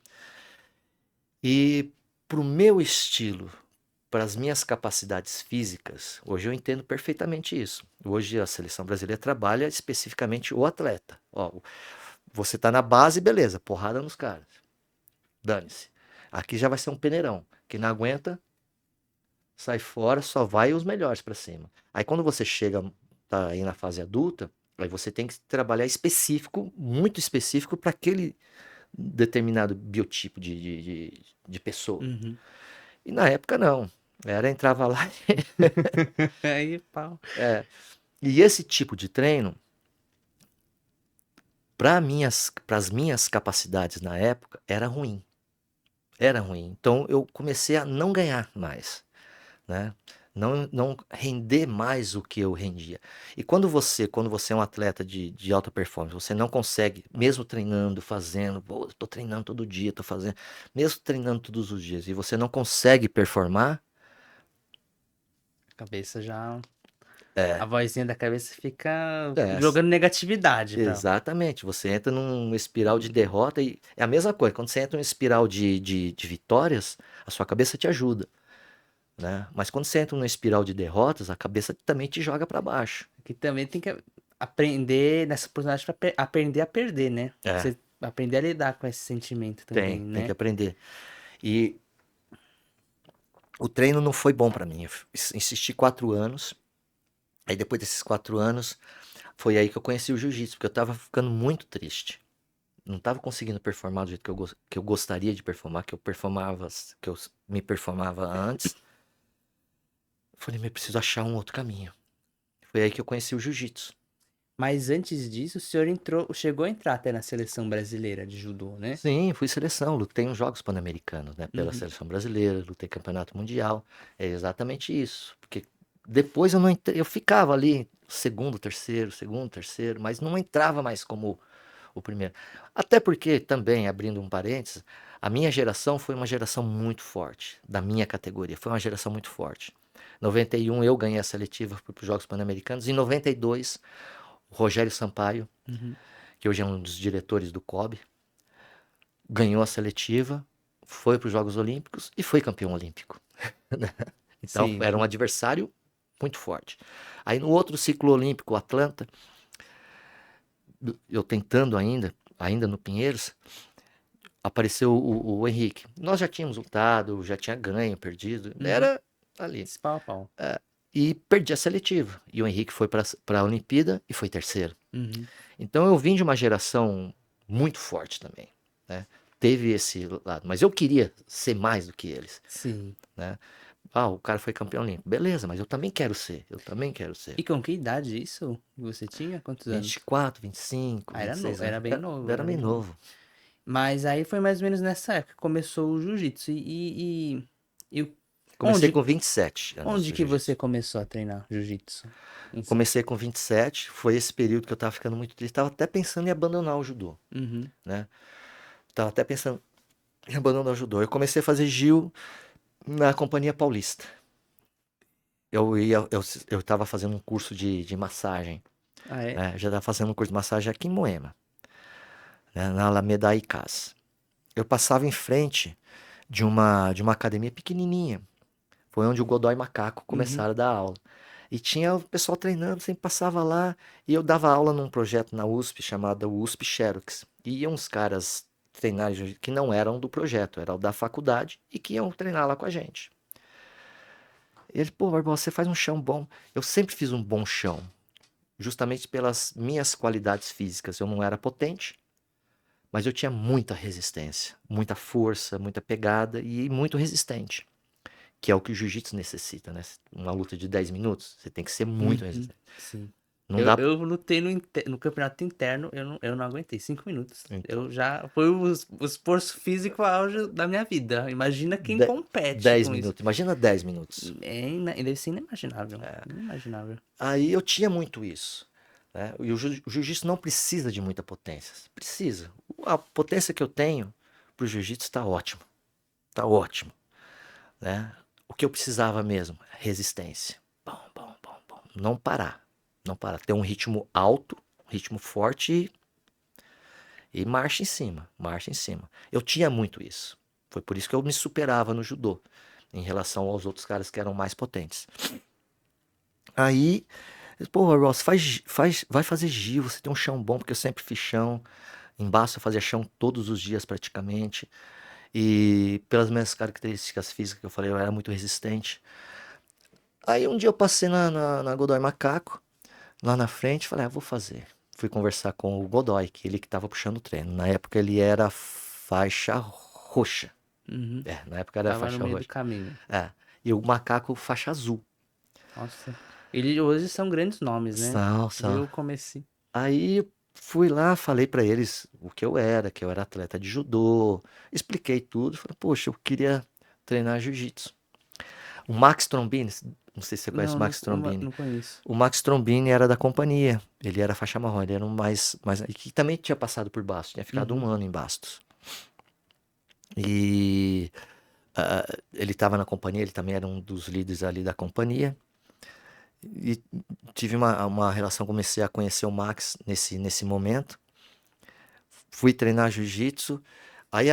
E pro meu estilo, para as minhas capacidades físicas, hoje eu entendo perfeitamente isso. Hoje a seleção brasileira trabalha especificamente o atleta. Ó, você tá na base, beleza, porrada nos caras. Dane-se. Aqui já vai ser um peneirão. Que não aguenta, sai fora, só vai os melhores para cima. Aí quando você chega, tá aí na fase adulta, aí você tem que trabalhar específico, muito específico para aquele determinado biotipo de pessoa. Uhum. E na época não. Entrava lá. Aí, pau. É, e esse tipo de treino, para as minhas capacidades na época, era ruim. Era ruim. Então eu comecei a não ganhar mais, né? Não render mais o que eu rendia. E quando você é um atleta de alta performance, você não consegue, mesmo treinando, fazendo, pô, tô treinando todo dia, tô fazendo, mesmo treinando todos os dias, e você não consegue performar, A cabeça já. A é, vozinha da cabeça fica é, jogando negatividade pra. exatamente, você entra num espiral de derrota e é a mesma coisa, quando você entra num espiral de vitórias, a sua cabeça te ajuda, né? Mas quando você entra numa espiral de derrotas, a cabeça também te joga para baixo. Que também tem que aprender nessa oportunidade pra aprender a perder, né? É, Você aprender a lidar com esse sentimento também, tem que né? aprender. E o treino não foi bom para mim. Eu insisti 4 anos. Aí depois desses 4 anos, foi aí que eu conheci o jiu-jitsu, porque eu tava ficando muito triste. Não tava conseguindo performar do jeito que eu gostaria de performar, que eu me performava antes. Falei, mas eu preciso achar um outro caminho. Foi aí que eu conheci o jiu-jitsu. Mas antes disso, o senhor entrou, chegou a entrar até na seleção brasileira de judô, né? Sim, fui seleção, lutei uns Jogos Pan-Americanos, né, pela Uhum. seleção brasileira, lutei Campeonato Mundial. É exatamente isso. Porque depois eu não entrei, eu ficava ali, segundo, terceiro, mas não entrava mais como o primeiro. Até porque, também, abrindo um parênteses, a minha geração foi uma geração muito forte, da minha categoria, foi uma geração muito forte. Em 91 eu ganhei a seletiva para os Jogos Pan-Americanos. Em 92, o Rogério Sampaio, Uhum. que hoje é um dos diretores do COB, ganhou a seletiva, foi para os Jogos Olímpicos e foi campeão olímpico. Então Sim, era um sim. adversário muito forte. Aí no outro ciclo olímpico, o Atlanta, eu tentando ainda no Pinheiros, apareceu o Henrique. Nós já tínhamos lutado, já tinha ganho, perdido. Uhum. Era ali. Esse pau a pau. E perdi a seletiva. E o Henrique foi para a Olimpíada e foi terceiro. Uhum. Então eu vim de uma geração muito forte também, né? Teve esse lado, mas eu queria ser mais do que eles, Sim. né? Ah, o cara foi campeão olímpico. Beleza, mas eu também quero ser. Eu também quero ser. E com que idade isso você tinha? Quantos anos? 24, 25, Ah, 26 anos. era bem novo, Era era bem bem novo. novo. Mas aí foi mais ou menos nessa época que começou o jiu-jitsu. E Comecei onde, com 27 anos onde de que você jiu-jitsu. começou a treinar jiu-jitsu? Em si? Comecei com 27, foi esse período que eu tava ficando muito triste. Tava até pensando em abandonar o judô, Uhum. né? Tava até pensando em abandonar o judô. Eu comecei a fazer Gil na Companhia Paulista. Eu tava fazendo um curso de massagem, Ah, é? né? Já tava fazendo um curso de massagem aqui em Moema, né? Na Alameda Icasa. Eu passava em frente de uma academia pequenininha. Foi onde o Godoy Macaco Uhum. começaram a dar aula. E tinha o pessoal treinando, sempre passava lá. E eu dava aula num projeto na USP chamado USP Xerox. E iam uns caras treinar que não eram do projeto, eram da faculdade e que iam treinar lá com a gente. E ele, pô, Barbosa, você faz um chão bom. Eu sempre fiz um bom chão, justamente pelas minhas qualidades físicas. Eu não era potente, mas eu tinha muita resistência, muita força, muita pegada e muito resistente. Que é o que o jiu-jitsu necessita, né? Uma luta de 10 minutos, você tem que ser muito Uhum. resistente. Sim. Não Eu, dá. eu lutei no campeonato interno, eu não aguentei 5 minutos. Então, Eu já. Foi o esforço físico auge da minha vida. Imagina quem de- compete 10 com isso. minutos. Imagina 10 minutos. Deve ser inimaginável. Inimaginável. Aí eu tinha muito isso, né? E o jiu-jitsu não precisa de muita potência. Precisa. A potência que eu tenho pro jiu-jitsu está ótimo. Tá ótimo, né? O que eu precisava mesmo? Resistência. Bom, bom, bom, bom. Não parar. Não parar. Ter um ritmo alto, um ritmo forte e marcha em cima, marcha em cima. Eu tinha muito isso. Foi por isso que eu me superava no judô, em relação aos outros caras que eram mais potentes. Aí, pô, Ross, vai fazer Gil, você tem um chão bom, porque eu sempre fiz chão. Embaixo eu fazia chão todos os dias praticamente. E pelas minhas características físicas que eu falei, eu era muito resistente. Aí um dia eu passei na Godoy Macaco, lá na frente, falei, vou fazer. Fui conversar com o Godoy, que ele que estava puxando o treino. Na época ele era faixa roxa. Uhum. Na época era Tava no faixa meio do roxa. caminho. É. E o Macaco faixa azul. Nossa. Eles hoje são grandes nomes, né? São, Viu são. o começo. Aí fui lá, falei pra eles o que eu era atleta de judô, expliquei tudo, falei, poxa, eu queria treinar jiu-jitsu. O Max Trombini, não sei se você conhece Não, o Max Trombini. não conheço. O Max Trombini era da companhia, ele era faixa marrom, ele era um e que também tinha passado por Bastos, tinha ficado Uhum. um ano em Bastos. E ele estava na companhia, ele também era um dos líderes ali da companhia. E tive uma relação, comecei a conhecer o Max nesse momento. Fui treinar jiu-jitsu, aí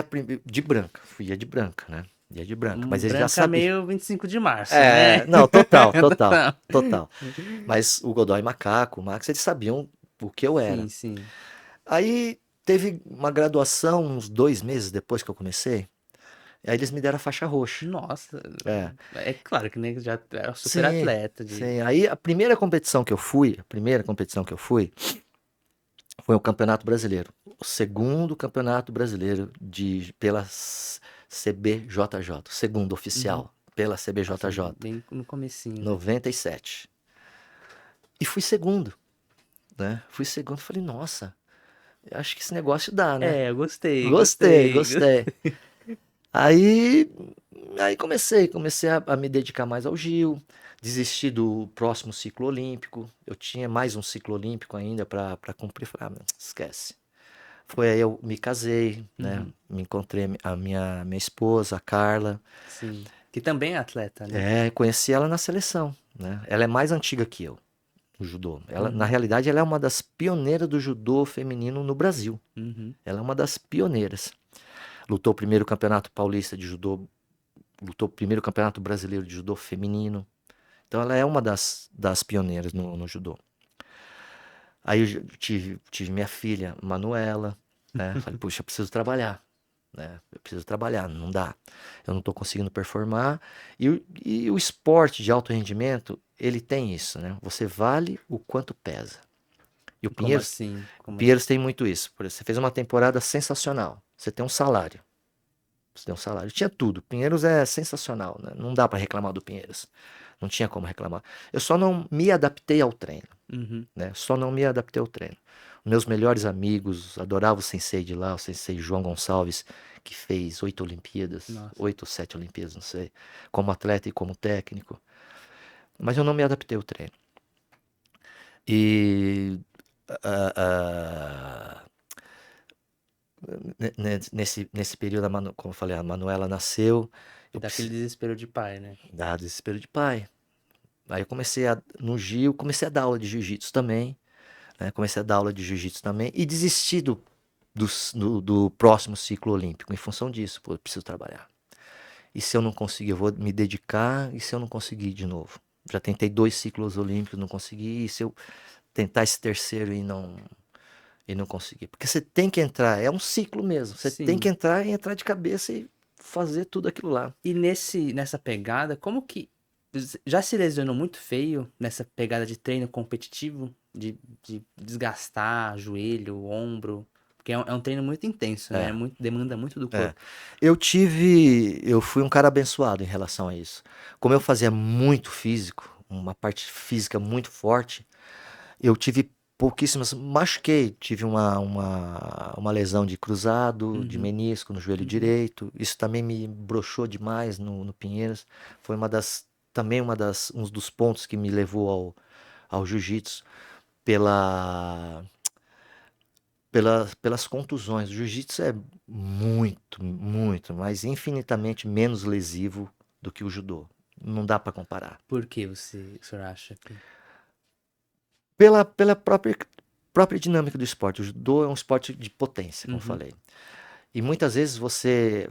de branca, ia de branca, né? Ia de branca, mas ele já Branca sabia. meio 25 de março, né? Não, total, total, Não. total. Mas o Godoy Macaco, o Max, eles sabiam o que eu era. Sim, sim. Aí teve uma graduação uns 2 meses depois que eu comecei, aí eles me deram a faixa roxa. Nossa, É, é claro que nem já é super sim, atleta de. sim. Aí a primeira competição que eu fui, foi o Campeonato Brasileiro. O segundo Campeonato Brasileiro pela CBJJ. O segundo Uhum. oficial pela Nossa, CBJJ. bem no comecinho, né? 97. E fui segundo, né? Fui segundo. Falei, nossa, acho que esse negócio dá, né? É, eu gostei, Gostei, gostei. gostei. Aí, aí comecei a me dedicar mais ao Gil, desisti do próximo ciclo olímpico. Eu tinha mais um ciclo olímpico ainda para cumprir. Falei, esquece. Foi aí eu me casei, né? Uhum. Me encontrei a minha esposa, a Carla. Sim. Que também é atleta, né? Conheci ela na seleção, né? Ela é mais antiga que eu, no judô. Ela, na Uhum. realidade, ela é uma das pioneiras do judô feminino no Brasil. Uhum. Ela é uma das pioneiras. Lutou o primeiro campeonato paulista de judô, lutou o primeiro campeonato brasileiro de judô feminino. Então ela é uma das pioneiras no judô. Aí eu tive minha filha, Manuela, né? Falei, puxa, eu preciso trabalhar, né? Eu preciso trabalhar, não dá. Eu não estou conseguindo performar. E o esporte de alto rendimento, ele tem isso, né? Você vale o quanto pesa. E o Como Pinheiros, assim? o Como assim? Pinheiros tem muito isso. Por exemplo, você fez uma temporada sensacional. Você tem um salário. Você tem um salário. Tinha tudo. Pinheiros é sensacional, né? Não dá para reclamar do Pinheiros. Não tinha como reclamar. Eu só não me adaptei ao treino, Uhum. né? Só não me adaptei ao treino. Meus melhores amigos, adorava o sensei de lá, o sensei João Gonçalves, que fez 8 Olimpíadas, Nossa. 8 ou 7 Olimpíadas, não sei, como atleta e como técnico. Mas eu não me adaptei ao treino. E ah, ah, nesse período, como eu falei, a Manuela nasceu, E eu daquele precisei desespero de pai, né? dar desespero de pai. Aí eu no Gil, comecei a dar aula de jiu-jitsu também, né? Comecei a dar aula de jiu-jitsu também e desisti do próximo ciclo olímpico em função disso, pô, eu preciso trabalhar. E se eu não conseguir, eu vou me dedicar, e se eu não conseguir de novo? Já tentei 2 ciclos olímpicos, não consegui, e se eu tentar esse terceiro e não conseguir? Porque você tem que entrar, é um ciclo mesmo, você tem que Sim. entrar e entrar de cabeça e fazer tudo aquilo lá. E nessa pegada, como que já se lesionou muito feio nessa pegada de treino competitivo, de desgastar joelho, ombro, porque é um treino muito intenso, né? É. Demanda muito do É, corpo. eu fui um cara abençoado em relação a isso. Como eu fazia muito físico, uma parte física muito forte, eu tive pouquíssimas, machuquei, tive uma lesão de cruzado, de Uhum, menisco no joelho uhum. direito. Isso também me broxou demais no Pinheiros. Foi também um dos pontos que me levou ao jiu-jitsu pela pelas contusões. O jiu-jitsu é muito, muito, mas infinitamente menos lesivo do que o judô. Não dá para comparar. Por que o senhor acha que? Pela própria dinâmica do esporte. O judô é um esporte de potência, como eu Uhum. falei. E muitas vezes, você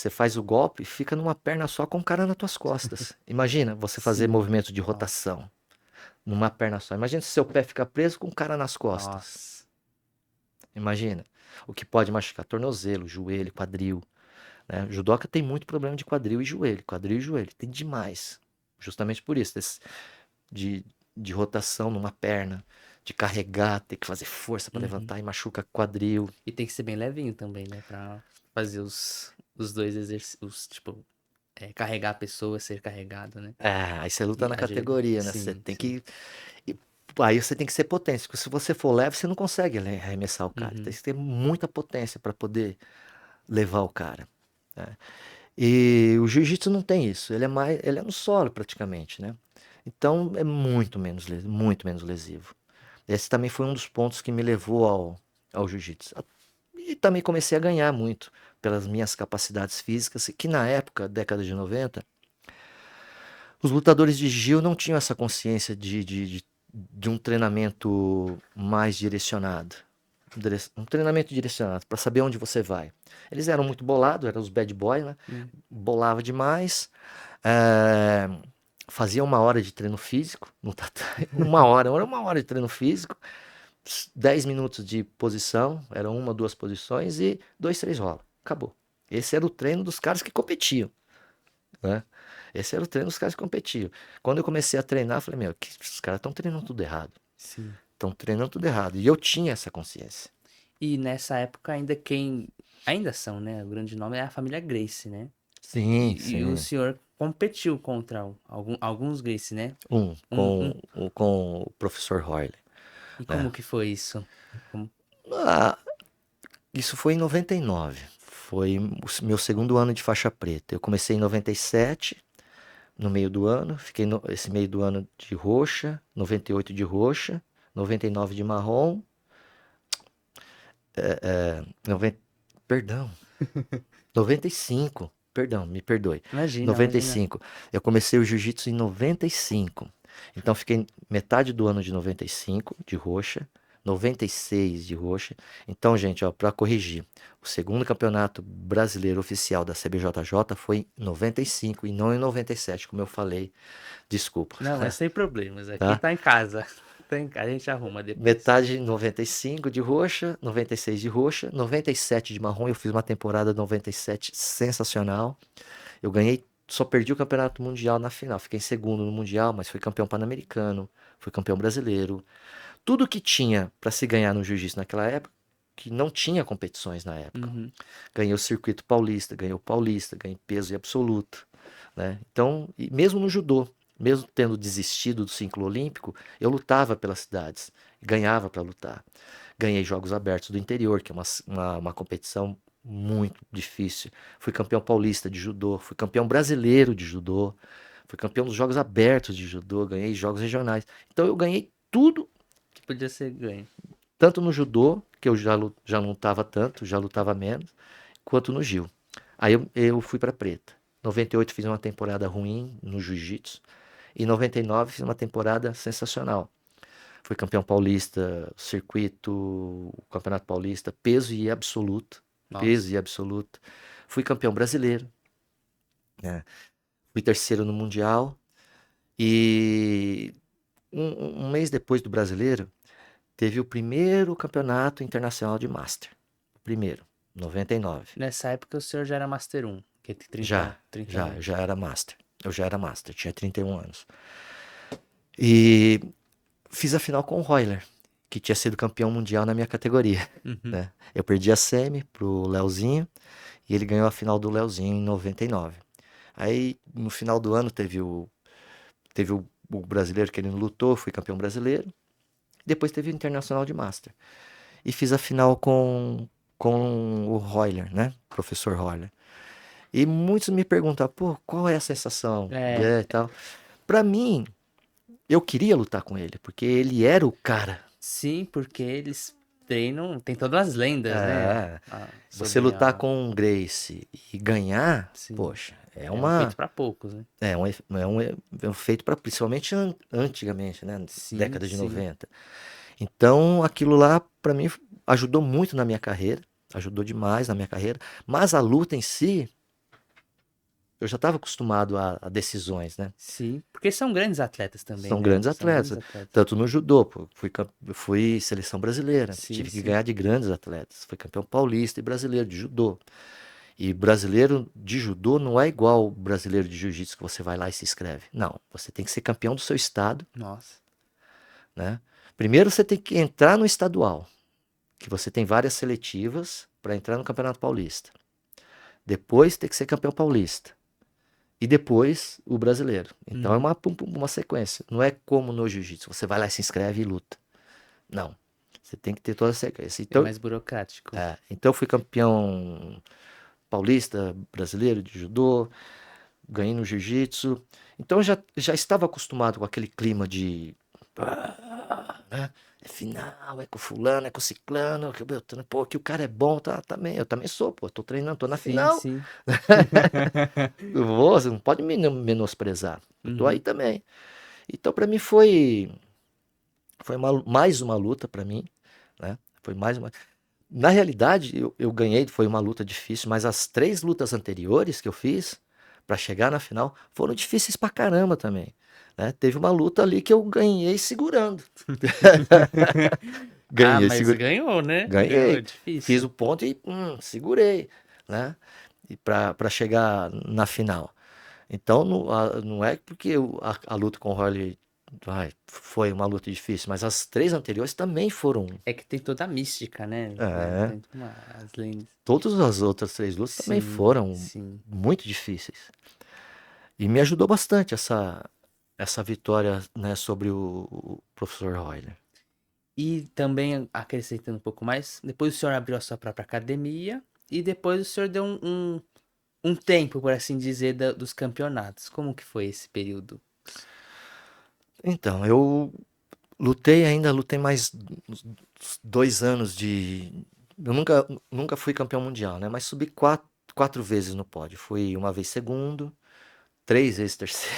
faz o golpe e fica numa perna só com o cara nas tuas costas. Imagina você fazer Sim. movimento de Nossa. rotação numa perna só. Imagina se seu pé fica preso com o cara nas costas. Nossa. Imagina. O que pode machucar tornozelo, joelho, quadril. Né? O judoca tem muito problema de quadril e joelho, tem demais. Justamente por isso, de, de rotação numa perna, de carregar, ter que fazer força para Uhum. levantar e machuca quadril. E tem que ser bem levinho também, né? Pra fazer os dois exercícios, tipo, carregar a pessoa, ser carregado, né? Aí você luta E na agilidade. categoria, né? Você Sim, tem sim. que. e- Aí você tem que ser potente, porque se você for leve, você não consegue arremessar o cara. Tem Uhum. que ter muita potência para poder levar o cara. Né? E o jiu-jitsu não tem isso. Ele é no solo praticamente, né? Então é muito menos lesivo. Esse também foi um dos pontos que me levou ao jiu-jitsu. E também comecei a ganhar muito pelas minhas capacidades físicas, que na época, década de 90, os lutadores de Gil não tinham essa consciência de um treinamento mais direcionado. Um treinamento direcionado para saber onde você vai. Eles eram muito bolados, eram os bad boys, né? Hum. Bolava demais. É, fazia 1 hora de treino físico no tatame. Era 1 hora de treino físico, 10 minutos de posição, eram 1 ou 2 posições e 2, 3 rola. Acabou. Esse era o treino dos caras que competiam, né? Esse era o treino dos caras que competiam. Quando eu comecei a treinar, eu falei, meu, os caras estão treinando tudo errado. Sim. Estão treinando tudo errado. E eu tinha essa consciência. E nessa época ainda quem. Ainda são, né? O grande nome é a família Gracie, né? Sim, E o sim. senhor competiu contra alguns Gracie, né? Um, Um, um. com o professor Royle, E né? como que foi isso? Como- Ah, isso foi em 99. Foi o meu segundo ano de faixa preta. Eu comecei em 97, no meio do ano. Fiquei esse meio do ano de roxa, 98 de roxa, 99 de marrom. 90, perdão, 95. Perdão, me perdoe. Imagina, imagina. 95. Eu comecei o jiu-jitsu em 95. Então fiquei metade do ano de 95 de roxa, 96 de roxa. Então, gente, ó, para corrigir, o segundo campeonato brasileiro oficial da CBJJ foi em 95 e não em 97, como eu falei. Desculpa, Não, mas sem problemas. Aqui tá? tá em casa. A gente arruma depois. Metade 95 de roxa, 96 de roxa, 97 de marrom. Eu fiz uma temporada 97 sensacional. Eu ganhei, só perdi o campeonato mundial na final. Fiquei em segundo no mundial, mas fui campeão pan-americano, fui campeão brasileiro. Tudo que tinha para se ganhar no jiu-jitsu naquela época, que não tinha competições na época. Uhum. Ganhei o circuito paulista, ganhei o paulista, ganhei peso e absoluto, né? Então, e mesmo no judô, mesmo tendo desistido do ciclo olímpico, eu lutava pelas cidades, ganhava para lutar. Ganhei Jogos Abertos do Interior, que é uma competição muito difícil. Fui campeão paulista de judô, fui campeão brasileiro de judô, fui campeão dos Jogos Abertos de judô, ganhei jogos regionais. Então eu ganhei tudo, Que podia ser ganho. tanto no judô, que eu já não lutava tanto, já lutava menos, quanto no Gil. Aí eu fui para preta. 98 fiz uma temporada ruim no jiu-jitsu. E 99 fiz uma temporada sensacional. Fui campeão paulista, circuito, campeonato paulista, peso e absoluto. Nossa. Peso e absoluto. Fui campeão brasileiro, né? Fui terceiro no mundial. E um mês depois do brasileiro, teve o primeiro campeonato internacional de Master. O primeiro, 99. Nessa época o senhor já era Master 1, que tem 30, Já, 31. já era Master. Eu já era Master, tinha 31 anos. E fiz a final com o Royler, que tinha sido campeão mundial na minha categoria, Uhum. né? Eu perdi a semi pro Leozinho e ele ganhou a final do Leozinho em 99. Aí no final do ano teve o brasileiro que ele não lutou, fui campeão brasileiro. Depois teve o internacional de Master. E fiz a final com o Royler, né? Professor Royler. E muitos me perguntam, pô, qual é a sensação? É, E tal. Pra mim, eu queria lutar com ele, porque ele era o cara. sim, porque eles treinam, tem todas as lendas, né? É, você Sobre lutar a. com um Gracie e ganhar, Sim, poxa, é é um feito uma. pra poucos, né? É um feito para, principalmente antigamente, né? Sim, Década de sim. 90. Então, aquilo lá, pra mim, ajudou muito na minha carreira. Ajudou demais na minha carreira. Mas a luta em si, eu já estava acostumado a decisões, né? Sim, porque são grandes atletas também, São né? grandes São grandes atletas. atletas. Tanto no judô, pô, fui seleção brasileira. Sim, Tive que sim. ganhar de grandes atletas. Fui campeão paulista e brasileiro de judô. E brasileiro de judô não é igual o brasileiro de jiu-jitsu que você vai lá e se inscreve. Não, você tem que ser campeão do seu estado, Nossa. né? Primeiro você tem que entrar no estadual, que você tem várias seletivas para entrar no Campeonato Paulista. Depois tem que ser campeão paulista. E depois o brasileiro. Então é Uhum. uma sequência. Não é como no jiu-jitsu, você vai lá, se inscreve e luta. Não. Você tem que ter toda a sequência. Bem Então, mais burocrático. então eu fui campeão paulista, brasileiro de judô, ganhei no jiu-jitsu. Então eu já estava acostumado com aquele clima de. Né? É final, é com fulano, é com ciclano, que, pô, que o cara é bom, tá, também, eu também sou, pô, tô treinando, tô na Sim, final, sim. você não pode me menosprezar, eu tô aí Uhum. também. Então pra mim foi mais uma luta pra mim, né? Foi mais uma. Na realidade, eu ganhei, foi uma luta difícil, mas as 3 lutas anteriores que eu fiz pra chegar na final foram difíceis pra caramba também, né? Teve uma luta ali que eu ganhei segurando. Ah, Ganhei, mas ganhou, né? Ganhou, é ganhei. Fiz difícil. o ponto e segurei, né? E para chegar na final. Então não é porque a luta com o Holly foi uma luta difícil, mas as 3 anteriores também foram. É que tem toda a mística, né? É, Tem as lendas. todas as outras 3 lutas também Sim, foram sim. muito difíceis. E me ajudou bastante essa vitória, né, sobre o professor Royler. E também acrescentando um pouco mais, depois o senhor abriu a sua própria academia e depois o senhor deu um tempo, por assim dizer, dos campeonatos. Como que foi esse período? Então, eu lutei mais uns 2 anos de. Eu nunca fui campeão mundial, né? Mas subi 4 vezes no pódio. Fui uma vez segundo, 3 vezes terceiro,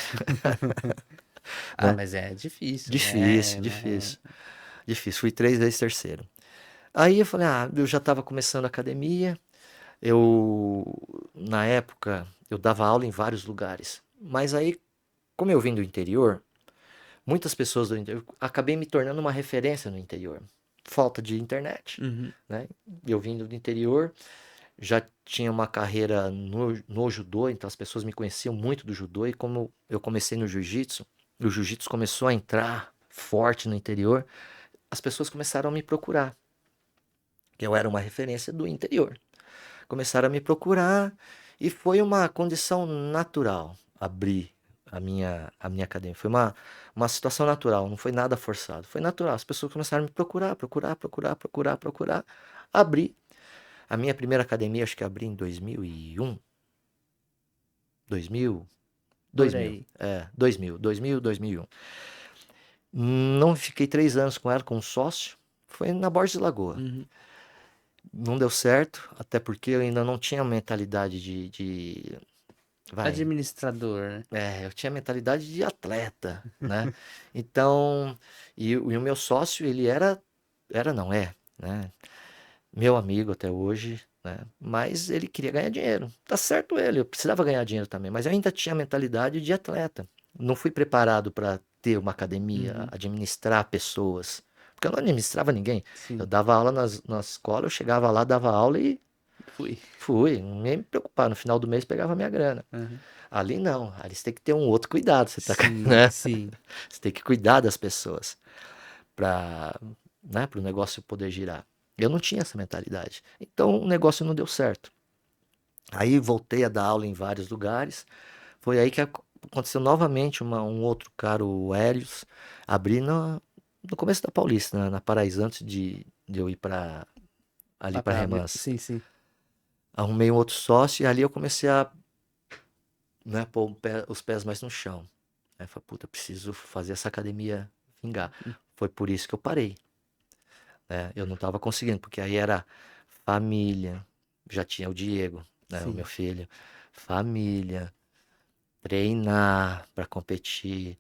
Ah, né? mas é difícil, né? Difícil, difícil, difícil. Fui 3 vezes terceiro. Aí eu falei, eu já estava começando a academia. Eu, na época, eu dava aula em vários lugares. Mas aí, como eu vim do interior, Muitas pessoas do interior, eu acabei me tornando uma referência no interior. Falta de internet, Uhum. né? Eu vindo do interior, já tinha uma carreira no judô, então as pessoas me conheciam muito do judô, e como eu comecei no jiu-jitsu, o jiu-jitsu começou a entrar forte no interior, as pessoas começaram a me procurar, que eu era uma referência do interior. Começaram a me procurar e foi uma condição natural abrir a minha academia. Foi uma situação natural, não foi nada forçado, foi natural. As pessoas começaram a me procurar, procurar, procurar, procurar, procurar. Abri. A minha primeira academia, acho que abri em 2001, 2000, Por 2000, aí. 2001. Não fiquei 3 anos com ela, com um sócio. Foi na Borges de Lagoa. Uhum. Não deu certo, até porque eu ainda não tinha mentalidade vai, Administrador, né? eu tinha mentalidade de atleta, né? Então, e o meu sócio, ele era não é, né? Meu amigo até hoje, né? Mas ele queria ganhar dinheiro. Tá certo ele, eu precisava ganhar dinheiro também, mas eu ainda tinha mentalidade de atleta. Não fui preparado para ter uma academia, Uhum. administrar pessoas, porque eu não administrava ninguém. Eu Sim, dava aula na escola, eu chegava lá, dava aula e fui. fui, nem me preocupar. No final do mês pegava minha grana. Uhum. Ali não, ali você tem que ter um outro cuidado, você tá, Sim, né? sim. Você tem que cuidar das pessoas para, né, para o negócio poder girar. Eu não tinha essa mentalidade. Então o negócio não deu certo. Aí voltei a dar aula em vários lugares. Foi aí que aconteceu novamente um outro cara, o Helios, abri no começo da Paulista, na Paraíso, antes de eu ir para ali Lá para pra... Remanso. Sim, sim. Arrumei um outro sócio e ali eu comecei a, né, pôr os pés mais no chão. Aí eu falei, puta, eu preciso fazer essa academia vingar. Foi por isso que eu parei, né? Eu não tava conseguindo, porque aí era família, já tinha o Diego, né, o meu Sim. filho, família, treinar para competir,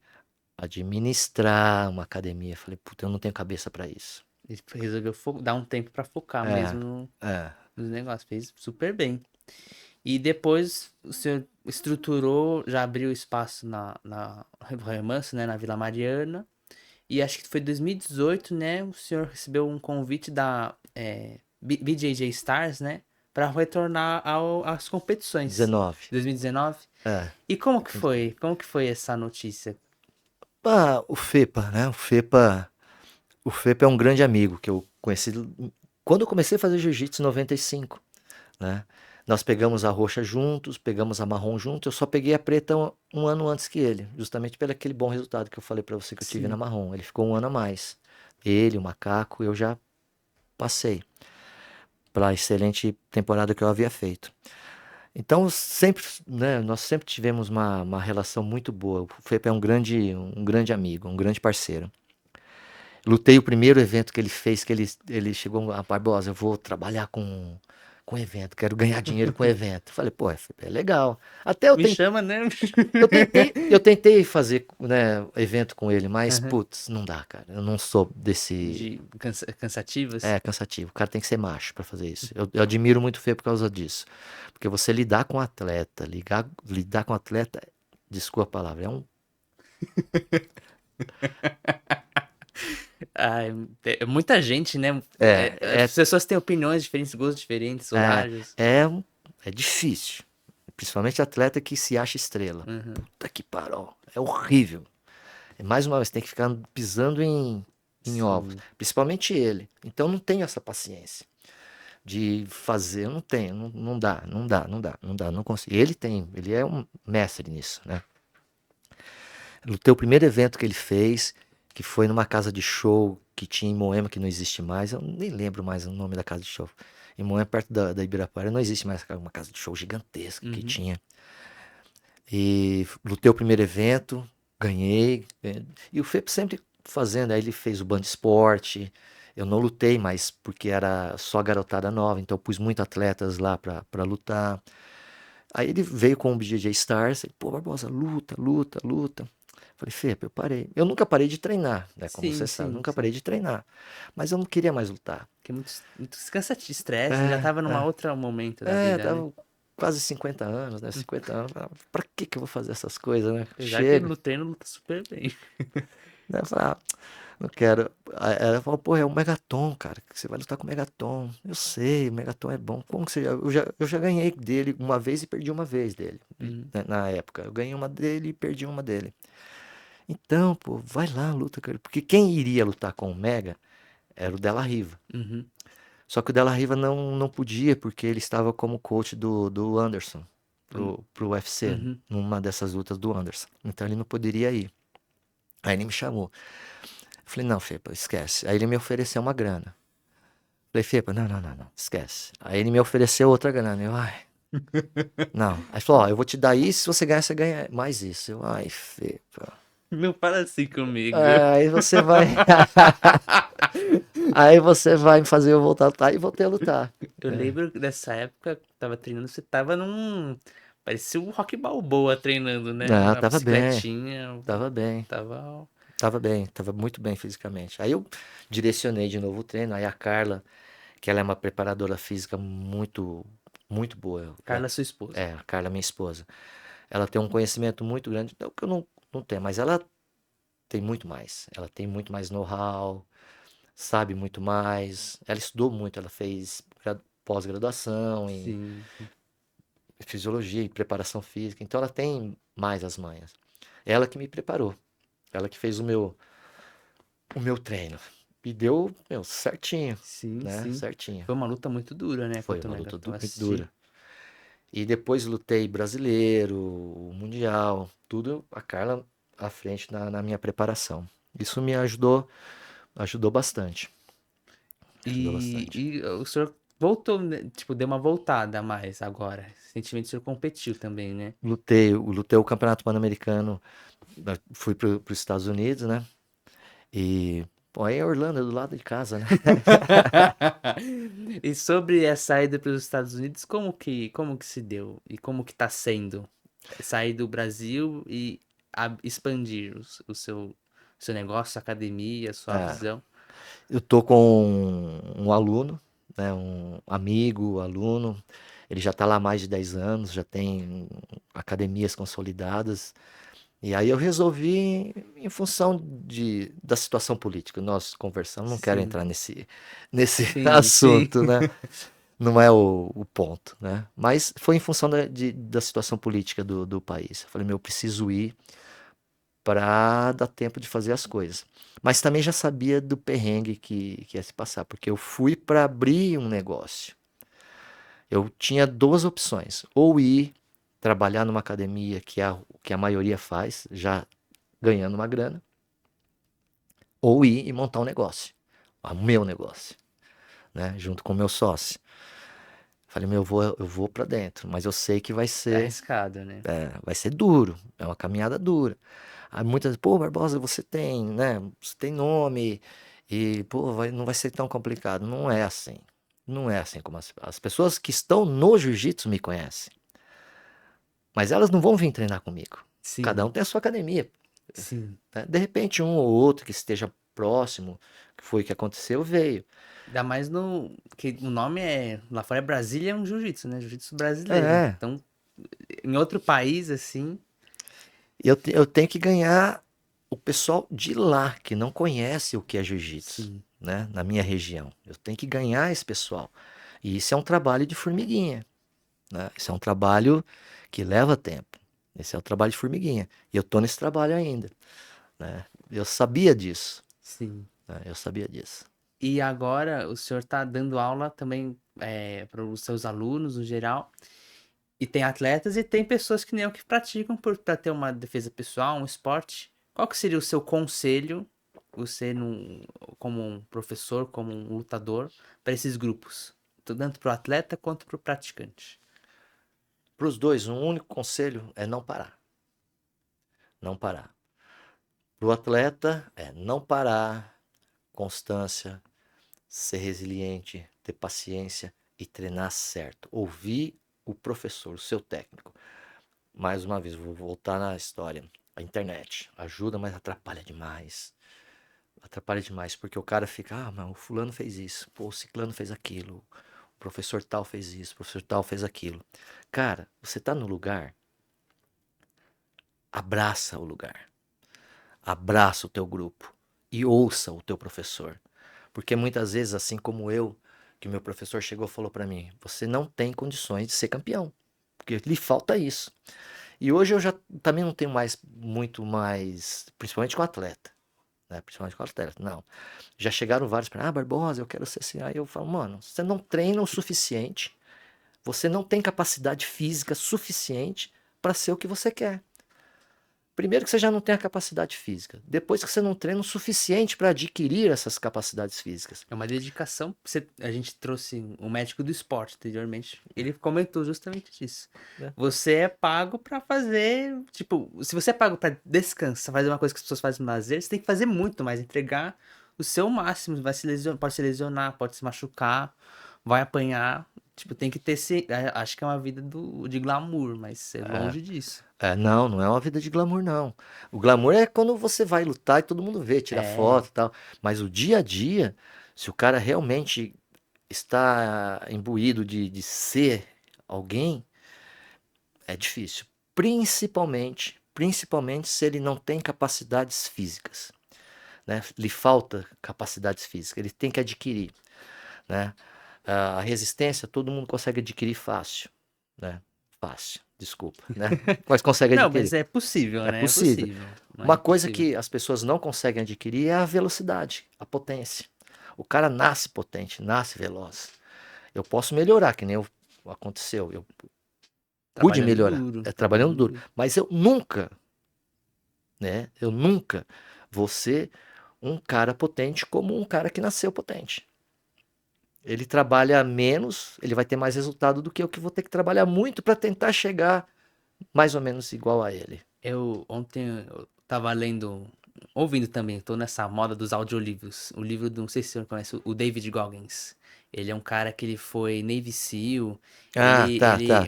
administrar uma academia. Falei, puta, eu não tenho cabeça para isso. Ele resolveu dar um tempo pra focar É, mesmo é. nos negócios. Fez super bem. E depois o senhor estruturou, já abriu espaço na Remanso, né? Na Vila Mariana. E acho que foi 2018, né? O senhor recebeu um convite da BJJ Stars, né? Para retornar às competições. 19. 2019. É. E como que foi? Como que foi essa notícia? Ah, o FEPA, né? O FEPA é um grande amigo que eu conheci quando eu comecei a fazer jiu-jitsu em 95, né? Nós pegamos a roxa juntos, pegamos a marrom juntos. Eu só peguei a preta um ano antes que ele, justamente pelo aquele bom resultado que eu falei pra você que eu tive na Sim, marrom. Ele ficou um ano a mais. Ele, o macaco, eu já passei pela excelente temporada que eu havia feito. Então, sempre, né, nós sempre tivemos uma relação muito boa. O FEPA é um grande amigo, um grande parceiro. Lutei o primeiro evento que ele fez, que ele chegou a Barbosa, eu vou trabalhar com evento, quero ganhar dinheiro com evento. Falei, pô, é legal. Até eu me tentei, chama, né? eu tentei fazer, né, evento com ele, mas, Aham. putz, não dá, cara. Eu não sou desse. De cansativas. É cansativo. O cara tem que ser macho pra fazer isso. Eu admiro muito o Fê por causa disso. Porque você lidar com atleta, lidar com atleta, desculpa a palavra, Ai, muita gente, né? é, As é, pessoas têm opiniões diferentes, gostos diferentes, é, horários. é difícil. Principalmente atleta que se acha estrela. Uhum. Puta que pariu. É horrível. Mais uma vez, tem que ficar pisando em ovos. Sim. Principalmente ele. Então não tenho essa paciência de fazer. Eu não tenho. Não, não dá, não dá, não dá, não dá, não consigo. Ele tem, ele é um mestre nisso, né? Lutei o primeiro evento que ele fez, que foi numa casa de show que tinha em Moema, que não existe mais. Eu nem lembro mais o nome da casa de show. Em Moema, perto da Ibirapuera, não existe mais uma casa de show gigantesca que Uhum. tinha. E lutei o primeiro evento, ganhei. E o Felipe sempre fazendo. Aí ele fez o Band Esporte. Eu não lutei, mas porque era só garotada nova, então eu pus muitos atletas lá pra lutar. Aí ele veio com o BJJ Stars. Pô, Barbosa, luta, luta, luta. Falei, Fê, eu parei. Eu nunca parei de treinar, né? Como Sim, você sabe, sim, nunca sim. parei de treinar. Mas eu não queria mais lutar. Porque é muito cansativo, estresse, já É, tava numa é. outra momento da vida, né? Tava quase 50 anos, né? 50 anos. Pra que que eu vou fazer essas coisas, né? Apesar que Chega. no treino luta super bem. Eu falei, não quero. Aí ela falou, pô, é o Megaton, cara, que você vai lutar com o Megaton. Eu sei, o Megaton é bom. Como que você eu já ganhei dele uma vez e perdi uma vez dele, Uhum. né, na época. Eu ganhei uma dele e perdi uma dele. Então, pô, vai lá, luta, cara. Porque quem iria lutar com o Mega era o Della Riva. Uhum. Só que o Della Riva não podia, porque ele estava como coach do Anderson pro UFC, Uhum. numa dessas lutas do Anderson. Então ele não poderia ir. Aí ele me chamou. Eu falei, não, Fepa, esquece. Aí ele me ofereceu uma grana. Falei, Fepa, não, esquece. Aí ele me ofereceu outra grana. Eu, ai, não. Aí ele falou, ó, eu vou te dar isso, se você ganhar, você ganha mais isso. Eu, ai, Fepa. Não fala assim comigo. Aí você vai. Aí você vai me fazer eu voltar a lutar e voltei a lutar. Eu É. lembro dessa época, que tava treinando, você tava num. Parecia o Rock Balboa treinando, né? Ah, Na tava bem, bicicletinha. tava bem. Tava. Tava bem, tava muito bem fisicamente. Aí eu direcionei de novo o treino. Aí a Carla, que ela é uma preparadora física muito boa. Carla, sua esposa. A Carla, minha esposa. Ela tem um conhecimento muito grande, não que eu não tenho, mas ela tem muito mais. Ela tem muito mais know-how, sabe muito mais. Ela estudou muito, ela fez pós-graduação em Sim. fisiologia e preparação física, então ela tem mais as manhas. Ela que me preparou, ela que fez o meu treino. E deu, meu, certinho, Sim, né? sim. Certinho. Foi uma luta muito dura, né? Foi Contra o uma luta Megaton. Eu muito assisti. dura. E depois lutei brasileiro, o mundial, tudo a Carla à frente na minha preparação. Isso me ajudou bastante. Ajudou E, bastante. e o senhor voltou, né? Tipo, deu uma voltada a mais agora. Recentemente o senhor competiu também, né? Lutei o Campeonato Pan-Americano, fui para os Estados Unidos, né? E, pô, aí é Orlando, é do lado de casa, né? E sobre a saída para os Estados Unidos, como que se deu? E como que tá sendo sair do Brasil e expandir seu negócio, sua academia, sua É, visão? eu tô com um aluno, né, um amigo, aluno, ele já está lá há mais de 10 anos, já tem academias consolidadas. E aí eu resolvi, em função da situação política, nós conversamos, não quero Sim, entrar nesse sim, sim. assunto, né? Não é o ponto, né? Mas foi em função da situação política do país. Eu falei, meu, eu preciso ir para dar tempo de fazer as coisas. Mas também já sabia do perrengue que ia se passar, porque eu fui para abrir um negócio. Eu tinha duas opções: ou ir trabalhar numa academia que a maioria faz, já ganhando uma grana, ou ir e montar um negócio, o meu negócio, né, junto com o meu sócio. Falei, meu, eu vou para dentro, mas eu sei que vai É ser, arriscado, né? vai ser duro, é uma caminhada dura. Aí muitas, pô, Barbosa, você tem, né? Você tem nome e, pô, não vai ser tão complicado. Não é assim. Não é assim como as pessoas que estão no jiu-jitsu me conhecem. Mas elas não vão vir treinar comigo. Cada um Sim, tem a sua academia, sim. né? De repente, um ou outro que esteja próximo, que foi o que aconteceu, veio. Ainda mais no. Que o nome é. Lá fora é Brasília, é um jiu-jitsu, né? Jiu-jitsu brasileiro. É, Então, em outro país, assim. eu tenho que ganhar o pessoal de lá, que não conhece o que é jiu-jitsu, Sim, né? Na minha região. Eu tenho que ganhar esse pessoal. E isso é um trabalho de formiguinha, né? Isso é um trabalho que leva tempo. Esse é o trabalho de formiguinha. E eu tô nesse trabalho ainda, né? Eu sabia disso, sim. né? Eu sabia disso. E agora o senhor está dando aula também para os seus alunos, no geral. E tem atletas e tem pessoas que nem eu que praticam para ter uma defesa pessoal, um esporte. Qual que seria o seu conselho, você como um professor, como um lutador, para esses grupos? Tanto para o atleta quanto para o praticante. Para os dois, um único conselho é não parar. Não parar. Para o atleta é não parar, constância, ser resiliente, ter paciência e treinar certo. Ouvir o professor, o seu técnico. Mais uma vez, vou voltar na história. A internet ajuda, mas atrapalha demais. Atrapalha demais, porque o cara fica, mas o fulano fez isso, pô, o ciclano fez aquilo, o professor tal fez isso, o professor tal fez aquilo. Cara, você tá no lugar, abraça o lugar. Abraça o teu grupo. e ouça o teu professor. Porque muitas vezes, assim como eu, que o meu professor chegou e falou para mim, você não tem condições de ser campeão, porque lhe falta isso. E hoje eu já também não tenho mais, muito mais, principalmente com atleta, né? Principalmente com atleta, não. Já chegaram vários para, Barbosa, eu quero ser assim. Aí eu falo, mano, você não treina o suficiente, você não tem capacidade física suficiente para ser o que você quer. Primeiro que você já não tem a capacidade física. Depois que você não treina o suficiente para adquirir essas capacidades físicas. É uma dedicação. A gente trouxe um médico do esporte anteriormente. Ele comentou justamente isso. Né? Você é pago pra fazer. Tipo, se você é pago pra descansar, fazer uma coisa que as pessoas fazem no lazer, você tem que fazer muito mais, entregar o seu máximo. Vai se lesionar, pode se lesionar, pode se machucar, vai apanhar. Tipo, tem que ter esse. Acho que é uma vida de glamour, mas é longe disso. Não, não é uma vida de glamour, não. O glamour é quando você vai lutar e todo mundo vê, tira É. foto e tal. Mas o dia a dia, se o cara realmente está imbuído de ser alguém, é difícil. Principalmente se ele não tem capacidades físicas, né? Lhe falta capacidades físicas, ele tem que adquirir, né? A resistência todo mundo consegue adquirir fácil, né? Fácil, desculpa, né? Mas consegue Não, adquirir. mas é possível, É né? É possível. possível. Não é Uma coisa impossível. que as pessoas não conseguem adquirir é a velocidade, a potência. O cara nasce potente, nasce veloz. Eu posso melhorar, que nem aconteceu. Eu pude Trabalhando melhorar, duro, trabalhando trabalhando duro. duro. Mas eu nunca, né? Eu nunca vou ser um cara potente como um cara que nasceu potente. Ele trabalha menos, ele vai ter mais resultado do que eu que vou ter que trabalhar muito para tentar chegar mais ou menos igual a ele. Ontem eu tava lendo, ouvindo também, tô nessa moda dos audiolivros. O livro do, não sei se você conhece, o David Goggins. Ele é um cara que ele foi Navy SEAL. Ah,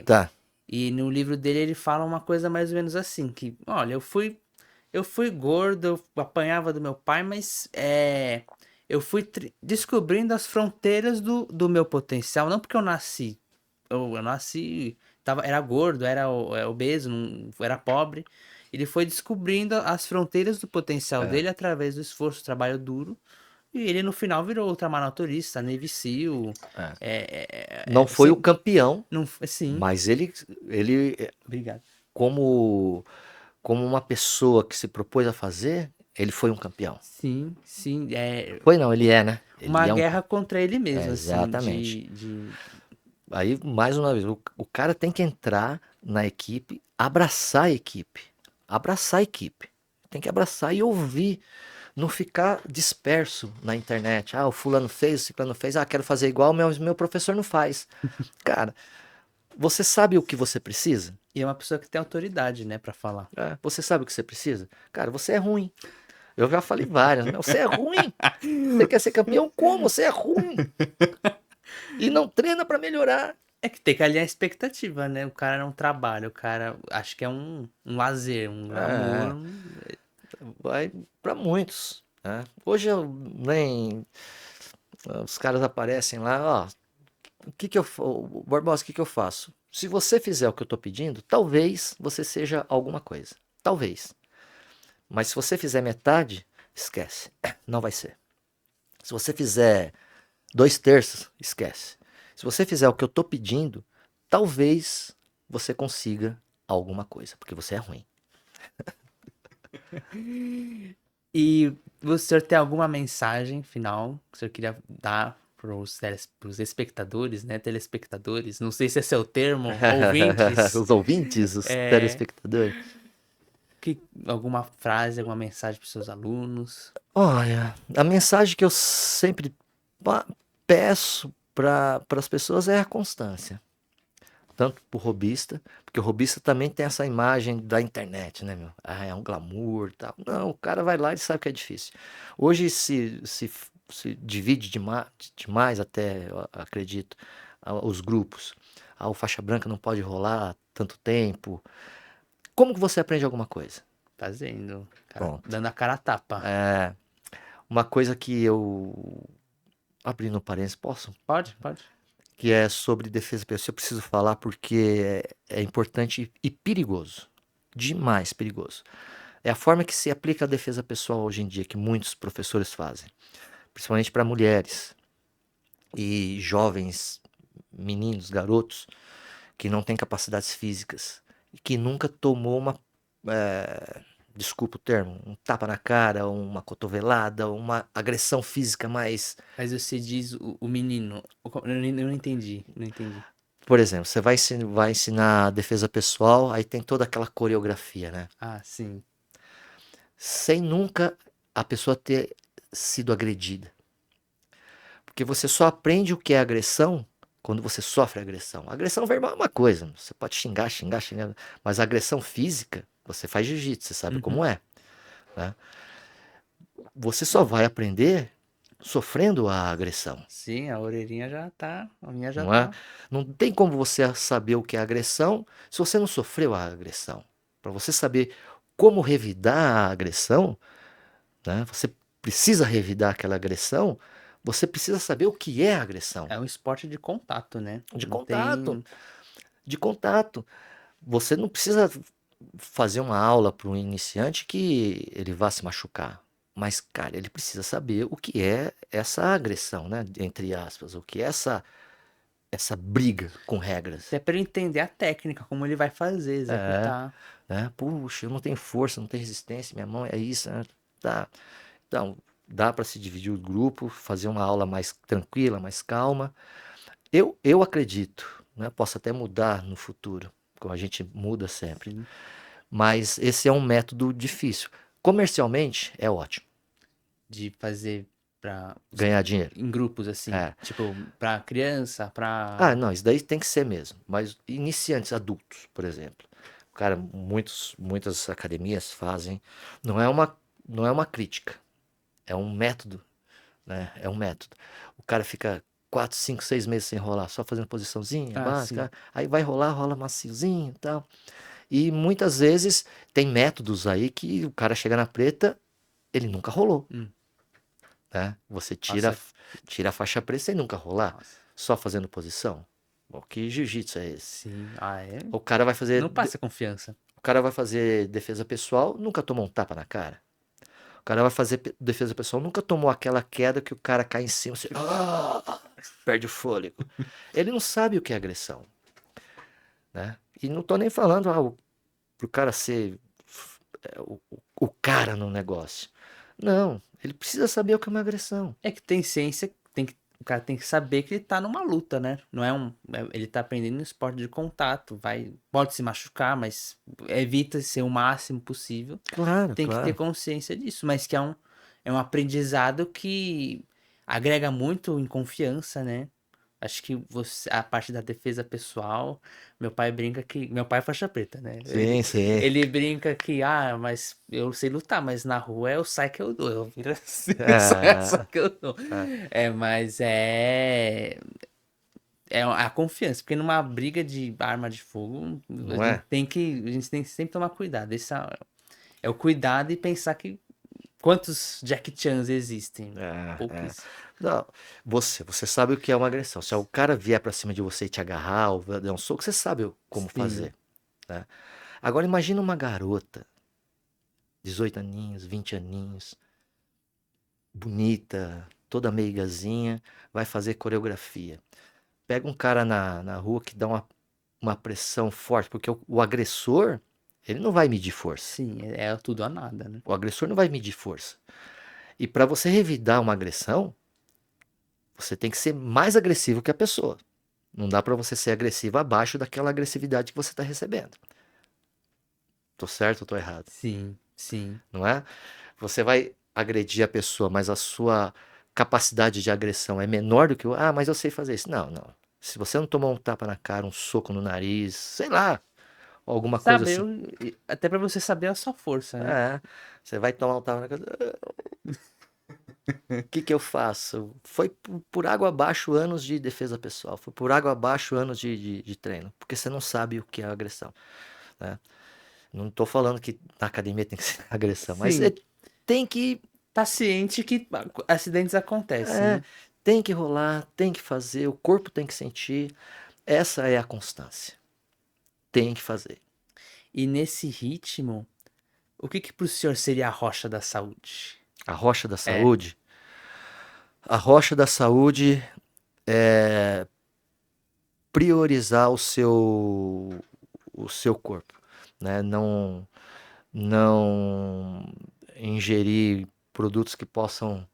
tá. E no livro dele ele fala uma coisa mais ou menos assim, que, olha, eu fui gordo, eu apanhava do meu pai, mas eu fui descobrindo as fronteiras do meu potencial, não porque eu nasci. Eu nasci, era gordo, era obeso, não, era pobre. Ele foi descobrindo as fronteiras do potencial É. dele através do esforço, trabalho duro. E ele no final virou ultramaratonista, Navy SEAL. É. Não foi o Você campeão, não, sim, mas ele obrigado. como, como uma pessoa que se propôs a fazer, ele foi um campeão. Sim, sim, Foi não, ele é, né? Ele uma é um. guerra contra ele É, mesmo, assim, exatamente. de... Aí, mais uma vez, o cara tem que entrar na equipe, abraçar a equipe. Abraçar a equipe. Tem que abraçar e ouvir. Não ficar disperso na internet. Ah, o fulano fez, o ciclano fez. Ah, quero fazer igual, meu professor não faz. Cara, você sabe o que você precisa? E é uma pessoa que tem autoridade, né, pra falar. Você sabe o que você precisa? Cara, você é ruim. Eu já falei várias. Você é ruim. Você quer ser campeão? Como? Você é ruim. E não treina pra melhorar. É que tem que alinhar a expectativa, né? O cara não trabalha, o cara acho que é um lazer, um glamour. É, vai pra muitos, né? Hoje eu nem. Os caras aparecem lá, ó. Barbosa, o que que eu faço? Se você fizer o que eu tô pedindo, talvez você seja alguma coisa. Talvez. Mas se você fizer metade, esquece. Não vai ser. Se você fizer 2/3, esquece. Se você fizer o que eu tô pedindo, talvez você consiga alguma coisa, porque você é ruim. E o senhor tem alguma mensagem final que o senhor queria dar pros espectadores, né? Telespectadores, não sei se esse é o termo, ouvintes. Os ouvintes, os É, telespectadores. alguma frase, alguma mensagem para seus alunos? Olha, a mensagem que eu sempre peço para as pessoas é a constância. Tanto pro robista, porque o robista também tem essa imagem da internet, né, meu? Ah, é um glamour e tal. Não, o cara vai lá e sabe que é difícil. Hoje se divide demais até, eu acredito, os grupos. Ah, o faixa branca não pode rolar tanto tempo. Como que você aprende alguma coisa? Fazendo, cara, Pronto. dando a cara a tapa. É, uma coisa que eu abrindo um parênteses, posso? Pode, pode. Que é sobre defesa pessoal. Eu preciso falar porque é importante e perigoso. Demais perigoso. É a forma que se aplica a defesa pessoal hoje em dia, que muitos professores fazem, principalmente para mulheres e jovens meninos, garotos, que não têm capacidades físicas e que nunca tomou desculpa o termo, um tapa na cara, uma cotovelada, uma agressão física mais. Mas você diz o menino. Eu não entendi, não entendi. Por exemplo, você vai ensinar defesa pessoal, aí tem toda aquela coreografia, né? Ah, sim. Sem nunca a pessoa ter sido agredida. Porque você só aprende o que é agressão quando você sofre agressão. A agressão verbal é uma coisa, você pode xingar, xingar, xingar, mas a agressão física, você faz jiu-jitsu, você sabe como Uhum. é, né? Você só vai aprender sofrendo a agressão, Sim, a orelhinha já tá. A minha já não é? tá. Não tem como você saber o que é agressão se você não sofreu a agressão. Para você saber como revidar a agressão, né? Você precisa revidar aquela agressão, você precisa saber o que é agressão. É um esporte de contato, né? De Não contato, tem. de contato. Você não precisa fazer uma aula para um iniciante que ele vá se machucar. Mas, cara, ele precisa saber o que é essa agressão, né? Entre aspas, o que é essa briga com regras. Até pra ele entender a técnica, como ele vai fazer, É, executar. né? Puxa, eu não tenho força, não tenho resistência, minha mão é isso, né? Tá. Então, dá para se dividir o grupo, fazer uma aula mais tranquila, mais calma. Eu acredito, né? Posso até mudar no futuro, como a gente muda sempre. Sim. Mas esse é um método difícil. Comercialmente é ótimo. De fazer pra. Ganhar dinheiro. Em grupos, assim. É. Tipo, pra criança, Ah, pra. não, isso daí tem que ser mesmo. Mas iniciantes adultos, por exemplo. Cara, muitas academias fazem. Não é uma crítica. É um método, né? É um método. O cara fica 4, 5, 6 meses sem rolar, só fazendo posiçãozinha Ah, sim. básica. Aí vai rolar, rola maciozinho e tal. E muitas vezes tem métodos aí que o cara chega na preta, ele nunca rolou, Hum. né? Você tira, Nossa, tira a faixa preta sem nunca rolar, nossa. só fazendo posição. Bom, que jiu-jitsu é esse? Sim. Ah, é? O cara vai fazer, Não passa confiança. o cara vai fazer defesa pessoal, nunca tomou um tapa na cara. O cara vai fazer defesa pessoal, nunca tomou aquela queda que o cara cai em cima, você, perde o fôlego. Ele não sabe o que é agressão, né? E não tô nem falando pro cara ser o cara no negócio. Não, ele precisa saber o que é uma agressão. É que tem ciência, o cara tem que saber que ele tá numa luta, né? Não é um. Ele tá aprendendo um esporte de contato. Pode se machucar, mas evita ser o máximo possível. Claro, Tem que ter claro. consciência disso, mas que é um aprendizado que agrega muito em confiança, né? Acho que a parte da defesa pessoal, meu pai brinca que. Meu pai é faixa preta, né? Sim, sim. Ele brinca que, mas eu sei lutar, mas na rua é o sai que eu dou. Eu viro assim, só É, que eu dou. é, Mas é. É a confiança, porque numa briga de arma de fogo, não é? a gente tem que sempre tomar cuidado. Esse é o cuidado e pensar que quantos Jack Chans existem? É. Pouquíssimos. Não, você sabe o que é uma agressão. Se o cara vier pra cima de você e te agarrar ou der um soco, você sabe como Sim. fazer, né? Agora imagina uma garota, 18 aninhos, 20 aninhos, bonita, toda meigazinha, vai fazer coreografia. Pega um cara na rua que dá uma pressão forte, porque o agressor, ele não vai medir força. Sim, é tudo a nada, né? O agressor não vai medir força. E para você revidar uma agressão, você tem que ser mais agressivo que a pessoa. Não dá para você ser agressivo abaixo daquela agressividade que você está recebendo. Tô certo ou tô errado? Sim, sim. Não é? Você vai agredir a pessoa, mas a sua capacidade de agressão é menor do que o. Ah, mas eu sei fazer isso. Não, não. Se você não tomar um tapa na cara, um soco no nariz, sei lá, alguma coisa Saber, assim. até pra você saber a sua força, né? É, você vai tomar um tapa na cara. O que que eu faço? Foi por água abaixo anos de defesa pessoal. Foi por água abaixo anos de treino. Porque você não sabe o que é agressão, né? Não tô falando que na academia tem que ser agressão, mas Sim, tem que, tá ciente que acidentes acontecem, é, né? tem que rolar, tem que fazer, o corpo tem que sentir. Essa é a constância. Tem que fazer. E nesse ritmo, O que pro senhor seria a rocha da saúde? A rocha da É, saúde. A rocha da saúde é priorizar o seu corpo, né? Não ingerir produtos que possam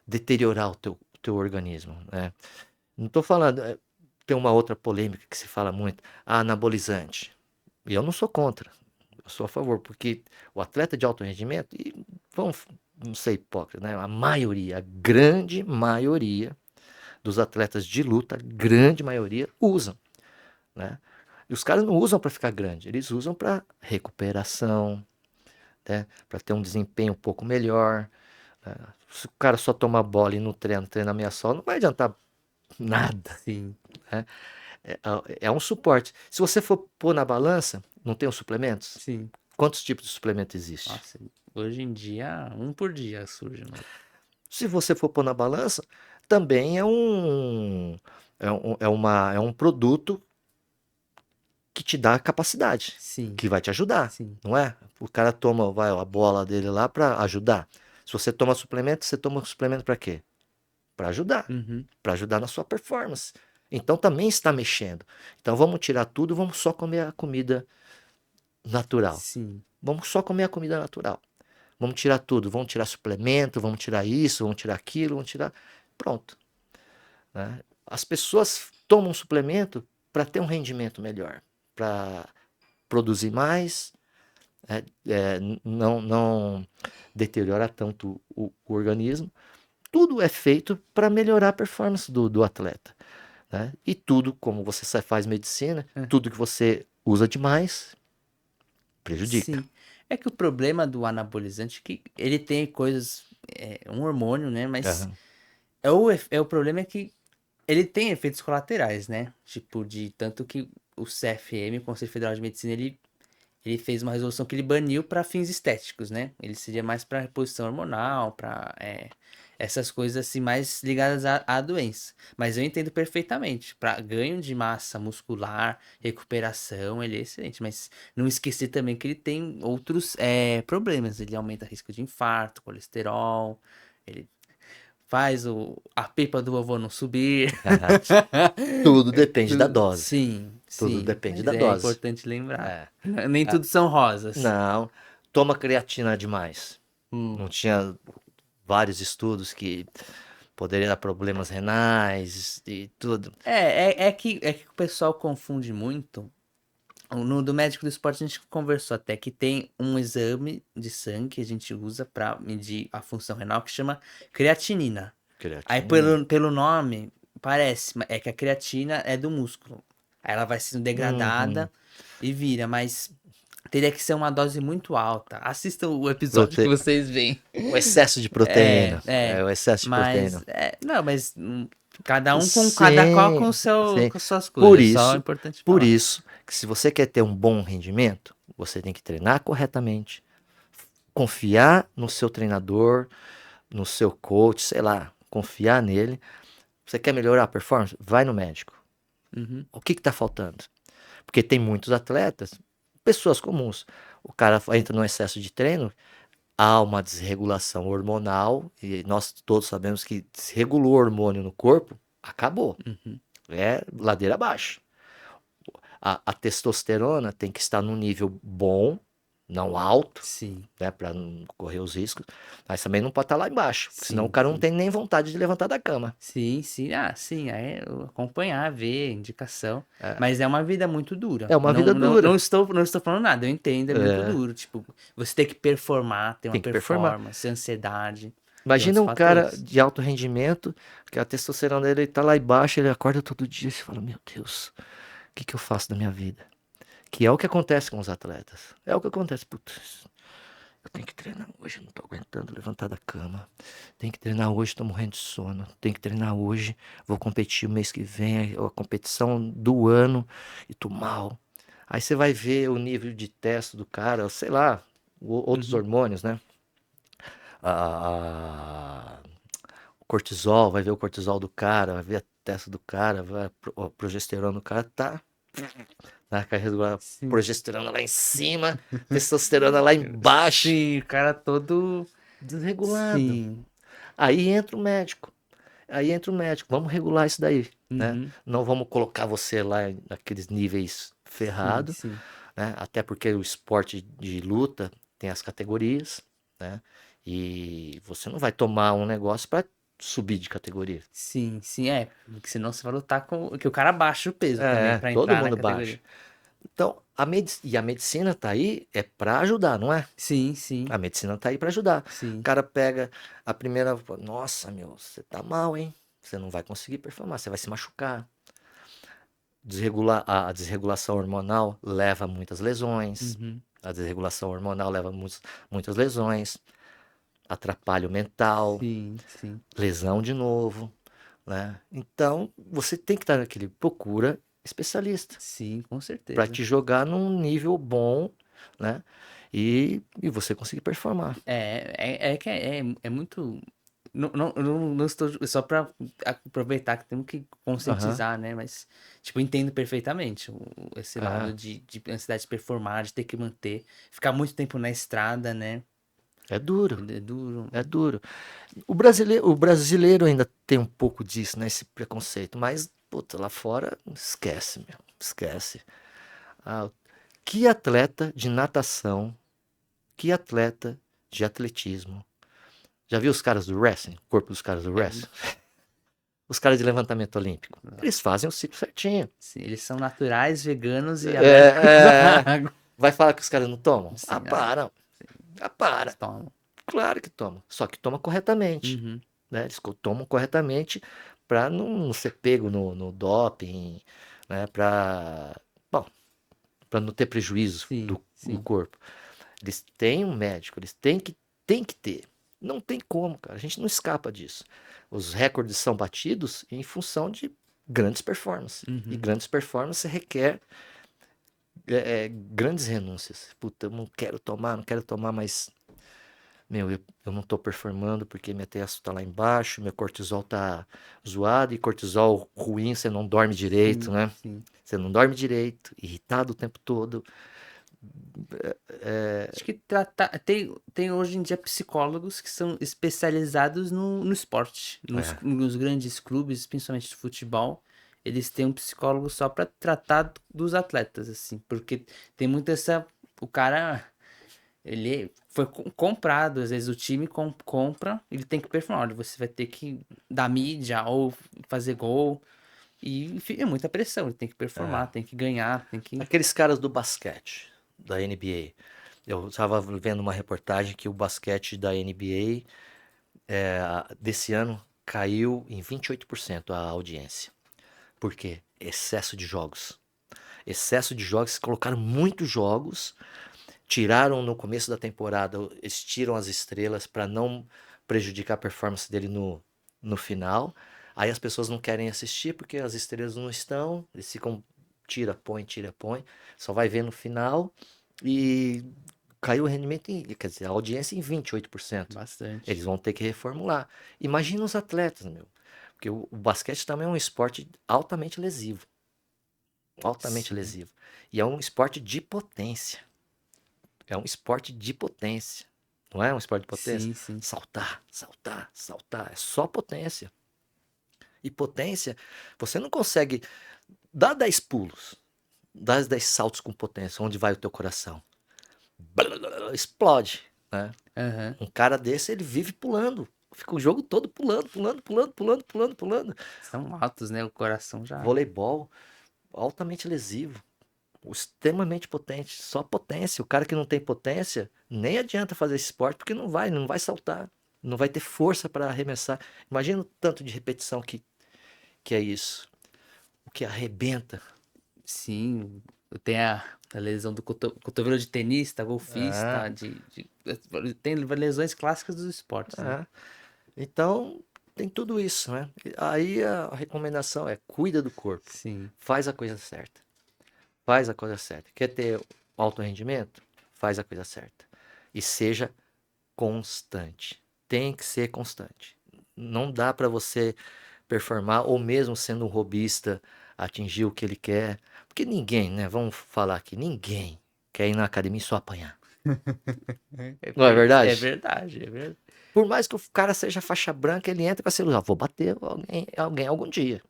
deteriorar o teu organismo, né? Não estou falando. Tem uma outra polêmica que se fala muito, anabolizante. E eu não sou contra, eu sou a favor, porque o atleta de alto rendimento, e vamos não ser hipócrita, né? A maioria, a grande maioria dos atletas de luta, a grande maioria, usam, né? E os caras não usam para ficar grande, eles usam para recuperação, né? Para ter um desempenho um pouco melhor, né? Se o cara só tomar bola e não treina, treina meia só, não vai adiantar nada, sim, né? É um suporte. Se você for pôr na balança, não tem os suplementos? sim. Quantos tipos de suplemento existe? Nossa, hoje em dia, um por dia surge, mano. Se você for pôr na balança, também é um produto que te dá capacidade, Sim, que vai te ajudar, sim. não é? O cara toma, vai, a bola dele lá para ajudar. Se você toma suplemento para quê? Para ajudar, Uhum, para ajudar na sua performance. Então também está mexendo. Então vamos tirar tudo, vamos só comer a comida natural. sim, Vamos só comer a comida natural. Vamos tirar tudo, vamos tirar suplemento, vamos tirar isso, vamos tirar aquilo, vamos tirar. Pronto, né? As pessoas tomam suplemento para ter um rendimento melhor, para produzir mais, não deteriora tanto o organismo. Tudo é feito para melhorar a performance do atleta, né? E tudo, como você faz medicina, é, tudo que você usa demais prejudica. sim. É que o problema do anabolizante é que ele tem coisas, um hormônio, né? Mas Aham. o problema é que ele tem efeitos colaterais, né? Tipo, de tanto que o CFM, o Conselho Federal de Medicina, ele fez uma resolução que ele baniu para fins estéticos, né? Ele seria mais para reposição hormonal, para essas coisas assim mais ligadas à doença. Mas eu entendo perfeitamente. Para ganho de massa muscular, recuperação, ele é excelente. Mas não esquecer também que ele tem outros problemas. Ele aumenta o risco de infarto, colesterol. Ele faz a pipa do vovô não subir. Tudo depende da dose. Sim, Tudo sim. depende Mas da é dose. importante lembrar. É. Nem tudo são rosas. Não, toma creatina demais. Hum. Não tinha vários estudos que poderiam dar problemas renais e tudo. É que o pessoal confunde muito. No do médico do esporte a gente conversou até que tem um exame de sangue que a gente usa para medir a função renal que chama creatinina. Aí Creatina. pelo nome parece, é que a creatina é do músculo. Aí ela vai sendo Uhum. degradada e vira, mas teria que ser uma dose muito alta. Assista o episódio que Prote... vocês veem. O excesso de É, proteína. é. É o excesso de Mas, proteína. não, mas cada qual com Sim, sim. com suas Por coisas. Só é isso, importante por falar. isso, que se você quer ter um bom rendimento, você tem que treinar corretamente, confiar no seu treinador, no seu coach, sei lá, confiar nele. Você quer melhorar a performance? Vai no médico. Uhum. O que está faltando? Porque tem muitos atletas, pessoas comuns. O cara entra no excesso de treino, há uma desregulação hormonal, e nós todos sabemos que desregulou o hormônio no corpo, acabou. Uhum. É ladeira abaixo. A testosterona tem que estar num nível bom, não alto, Sim, né, para não correr os riscos, mas também não pode estar lá embaixo, porque senão o sim, cara não sim. tem nem vontade de levantar da cama. Sim, sim. Ah, sim. Aí eu acompanhar, ver, indicação. Mas é uma vida muito dura. É uma Não, vida não, dura. não estou falando nada. Eu entendo, é muito É, duro. Tipo, você tem que performar, ter uma tem que performar. performance, ansiedade e Imagina outros um cara fatores. de alto rendimento, que a testosterona dele tá lá embaixo, ele acorda todo dia e fala: Meu Deus, o que que eu faço da minha vida? Que é o que acontece com os atletas. É o que acontece. Putz, eu tenho que treinar hoje, eu não tô aguentando levantar da cama. Tenho que treinar hoje, tô morrendo de sono. Tenho que treinar hoje, vou competir o mês que vem, é a competição do ano e tô mal. Aí você vai ver o nível de testo do cara, sei lá, outros Uhum. hormônios, né? A, o cortisol, vai ver o cortisol do cara, vai ver a testa do cara, vai, a progesterona do cara, tá né? Carrega a Sim. progesterona lá em cima, testosterona lá embaixo, Sim, o cara todo. desregulado. Sim. Aí entra o médico. Aí entra o médico. Vamos regular isso daí, né? Uhum. Não vamos colocar você lá naqueles níveis Sim, ferrado, sim. né? Até porque o esporte de luta tem as categorias, né? E você não vai tomar um negócio para subir de categoria. Sim, sim, é. Porque senão você vai lutar com. Que o cara baixa o peso também pra Todo entrar na mundo categoria. baixa. Então, e a medicina tá aí é para ajudar, não é? Sim, sim, A medicina tá aí para ajudar. O sim. cara pega a primeira, nossa, meu, você tá mal, hein? Você não vai conseguir performar, você vai se machucar. A desregulação hormonal leva a muitas lesões. Uhum. A desregulação hormonal leva a muitas lesões, atrapalha o mental, Sim, sim. lesão de novo, né? Então, você tem que estar naquele procura especialista Sim, com para certeza. te jogar num nível bom, né? E você conseguir performar. É que é muito. Não estou. Só pra aproveitar que temos que Aham. conscientizar, né? Mas, tipo, entendo perfeitamente esse lado É, de ansiedade de performar, de ter que manter. Ficar muito tempo na estrada, né? é duro, É duro. é duro. O brasileiro ainda tem um pouco disso, né? Esse preconceito, mas, puta, lá fora, esquece, meu, esquece. Ah, que atleta de natação, que atleta de atletismo. Já viu os caras do wrestling? O corpo dos caras do Já vi. wrestling? Os caras de levantamento olímpico. Eles Nossa. fazem o ciclo certinho. Sim, eles são naturais, veganos e alérgicos à É, água. vai falar que os caras não tomam? Ah, Sim, para. Ah, eles para. tomam. Claro que toma. Só que toma corretamente. Uhum. Né? Eles tomam corretamente para não ser pego no doping, né? Bom, para não ter prejuízo Sim, do sim. corpo. Eles têm um médico, eles têm que ter. Não tem como, cara. A gente não escapa disso. Os recordes são batidos em função de grandes performances. E Uhum. grandes performances requer grandes renúncias. Puta, eu não quero tomar, mas, meu, eu não tô performando porque minha TS tá lá embaixo, meu cortisol tá zoado, e cortisol ruim, você não dorme direito, Sim, né? sim. Você não dorme direito, irritado o tempo todo. Acho que tem hoje em dia psicólogos que são especializados no esporte. É, Nos grandes clubes, principalmente de futebol, eles têm um psicólogo só para tratar dos atletas, assim. Porque tem muito essa. O cara, ele foi comprado, às vezes o time compra, ele tem que performar. Olha, você vai ter que dar mídia ou fazer gol. E enfim, é muita pressão, ele tem que é. performar, tem que ganhar, tem que. Aqueles caras do basquete, da NBA. Eu estava vendo uma reportagem que o basquete da NBA desse ano caiu em 28% a audiência. Por quê? Excesso de jogos. Excesso de jogos, colocaram muitos jogos, tiraram no começo da temporada, eles tiram as estrelas para não prejudicar a performance dele no final. Aí as pessoas não querem assistir porque as estrelas não estão, eles ficam tira, põe, só vai ver no final e caiu o rendimento, quer dizer, a audiência em 28%. Eles Bastante. vão ter que reformular. Imagina os atletas, meu. Porque o basquete também é um esporte altamente lesivo. Altamente Sim, lesivo. E é um esporte de potência. É um esporte de potência. Não é um esporte de potência? sim, sim. Saltar, saltar, saltar. É só potência. E potência, você não consegue dar 10 pulos, dar 10 saltos com potência. Onde vai o teu coração? Explode, né? Aham. Um cara desse, ele vive pulando. Fica o jogo todo pulando, pulando, pulando, pulando, pulando, pulando. São altos, né? O coração já. Voleibol, altamente lesivo. Extremamente potente, só potência. O cara que não tem potência, nem adianta fazer esse esporte porque não vai saltar, não vai ter força para arremessar. Imagina o tanto de repetição que é isso. O que arrebenta. Sim. Tem a lesão do cotovelo de tenista, Ah, golfista, tem lesões clássicas dos esportes, né? ah. Então, tem tudo isso, né? Aí a recomendação é cuida do corpo, Sim. faz a coisa certa. Faz a coisa certa. Quer ter alto rendimento? Faz a coisa certa. E seja constante. Tem que ser constante. Não dá para você performar, ou mesmo sendo um hobbyista atingir o que ele quer. Porque ninguém, né? Vamos falar aqui, ninguém quer ir na academia e só apanhar. Não é É verdade? verdade, é verdade. Por mais que o cara seja faixa branca, ele entra com essa ilusão. Vou bater alguém algum dia.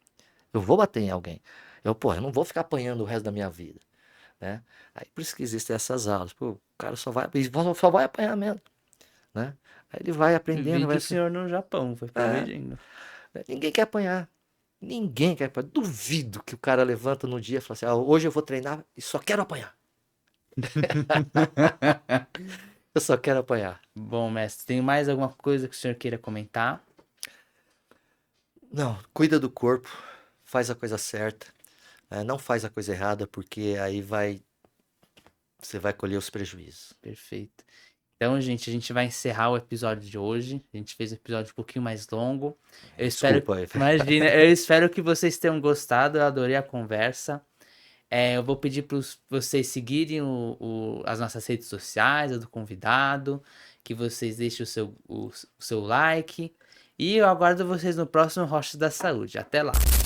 Eu vou bater em alguém. Eu não vou ficar apanhando o resto da minha vida, né? Aí por isso que existem essas aulas. Pô, o cara só vai apanhar mesmo, né? Aí ele vai aprendendo, Vide vai... o senhor no Japão, foi É, progredindo. ninguém quer apanhar. Ninguém quer apanhar. Duvido que o cara levanta no dia e fala assim, hoje eu vou treinar e só quero apanhar. Eu só quero apanhar. Bom, mestre, tem mais alguma coisa que o senhor queira comentar? Não, cuida do corpo, faz a coisa certa, não faz a coisa errada, porque você vai colher os prejuízos. Perfeito. Então, gente, a gente vai encerrar o episódio de hoje. A gente fez um episódio um pouquinho mais longo. Eu espero, Desculpa aí. imagina, eu espero que vocês tenham gostado. Eu adorei a conversa. Eu vou pedir para vocês seguirem as nossas redes sociais, a do convidado, que vocês deixem o seu like. E eu aguardo vocês no próximo Rochas da Saúde. Até lá!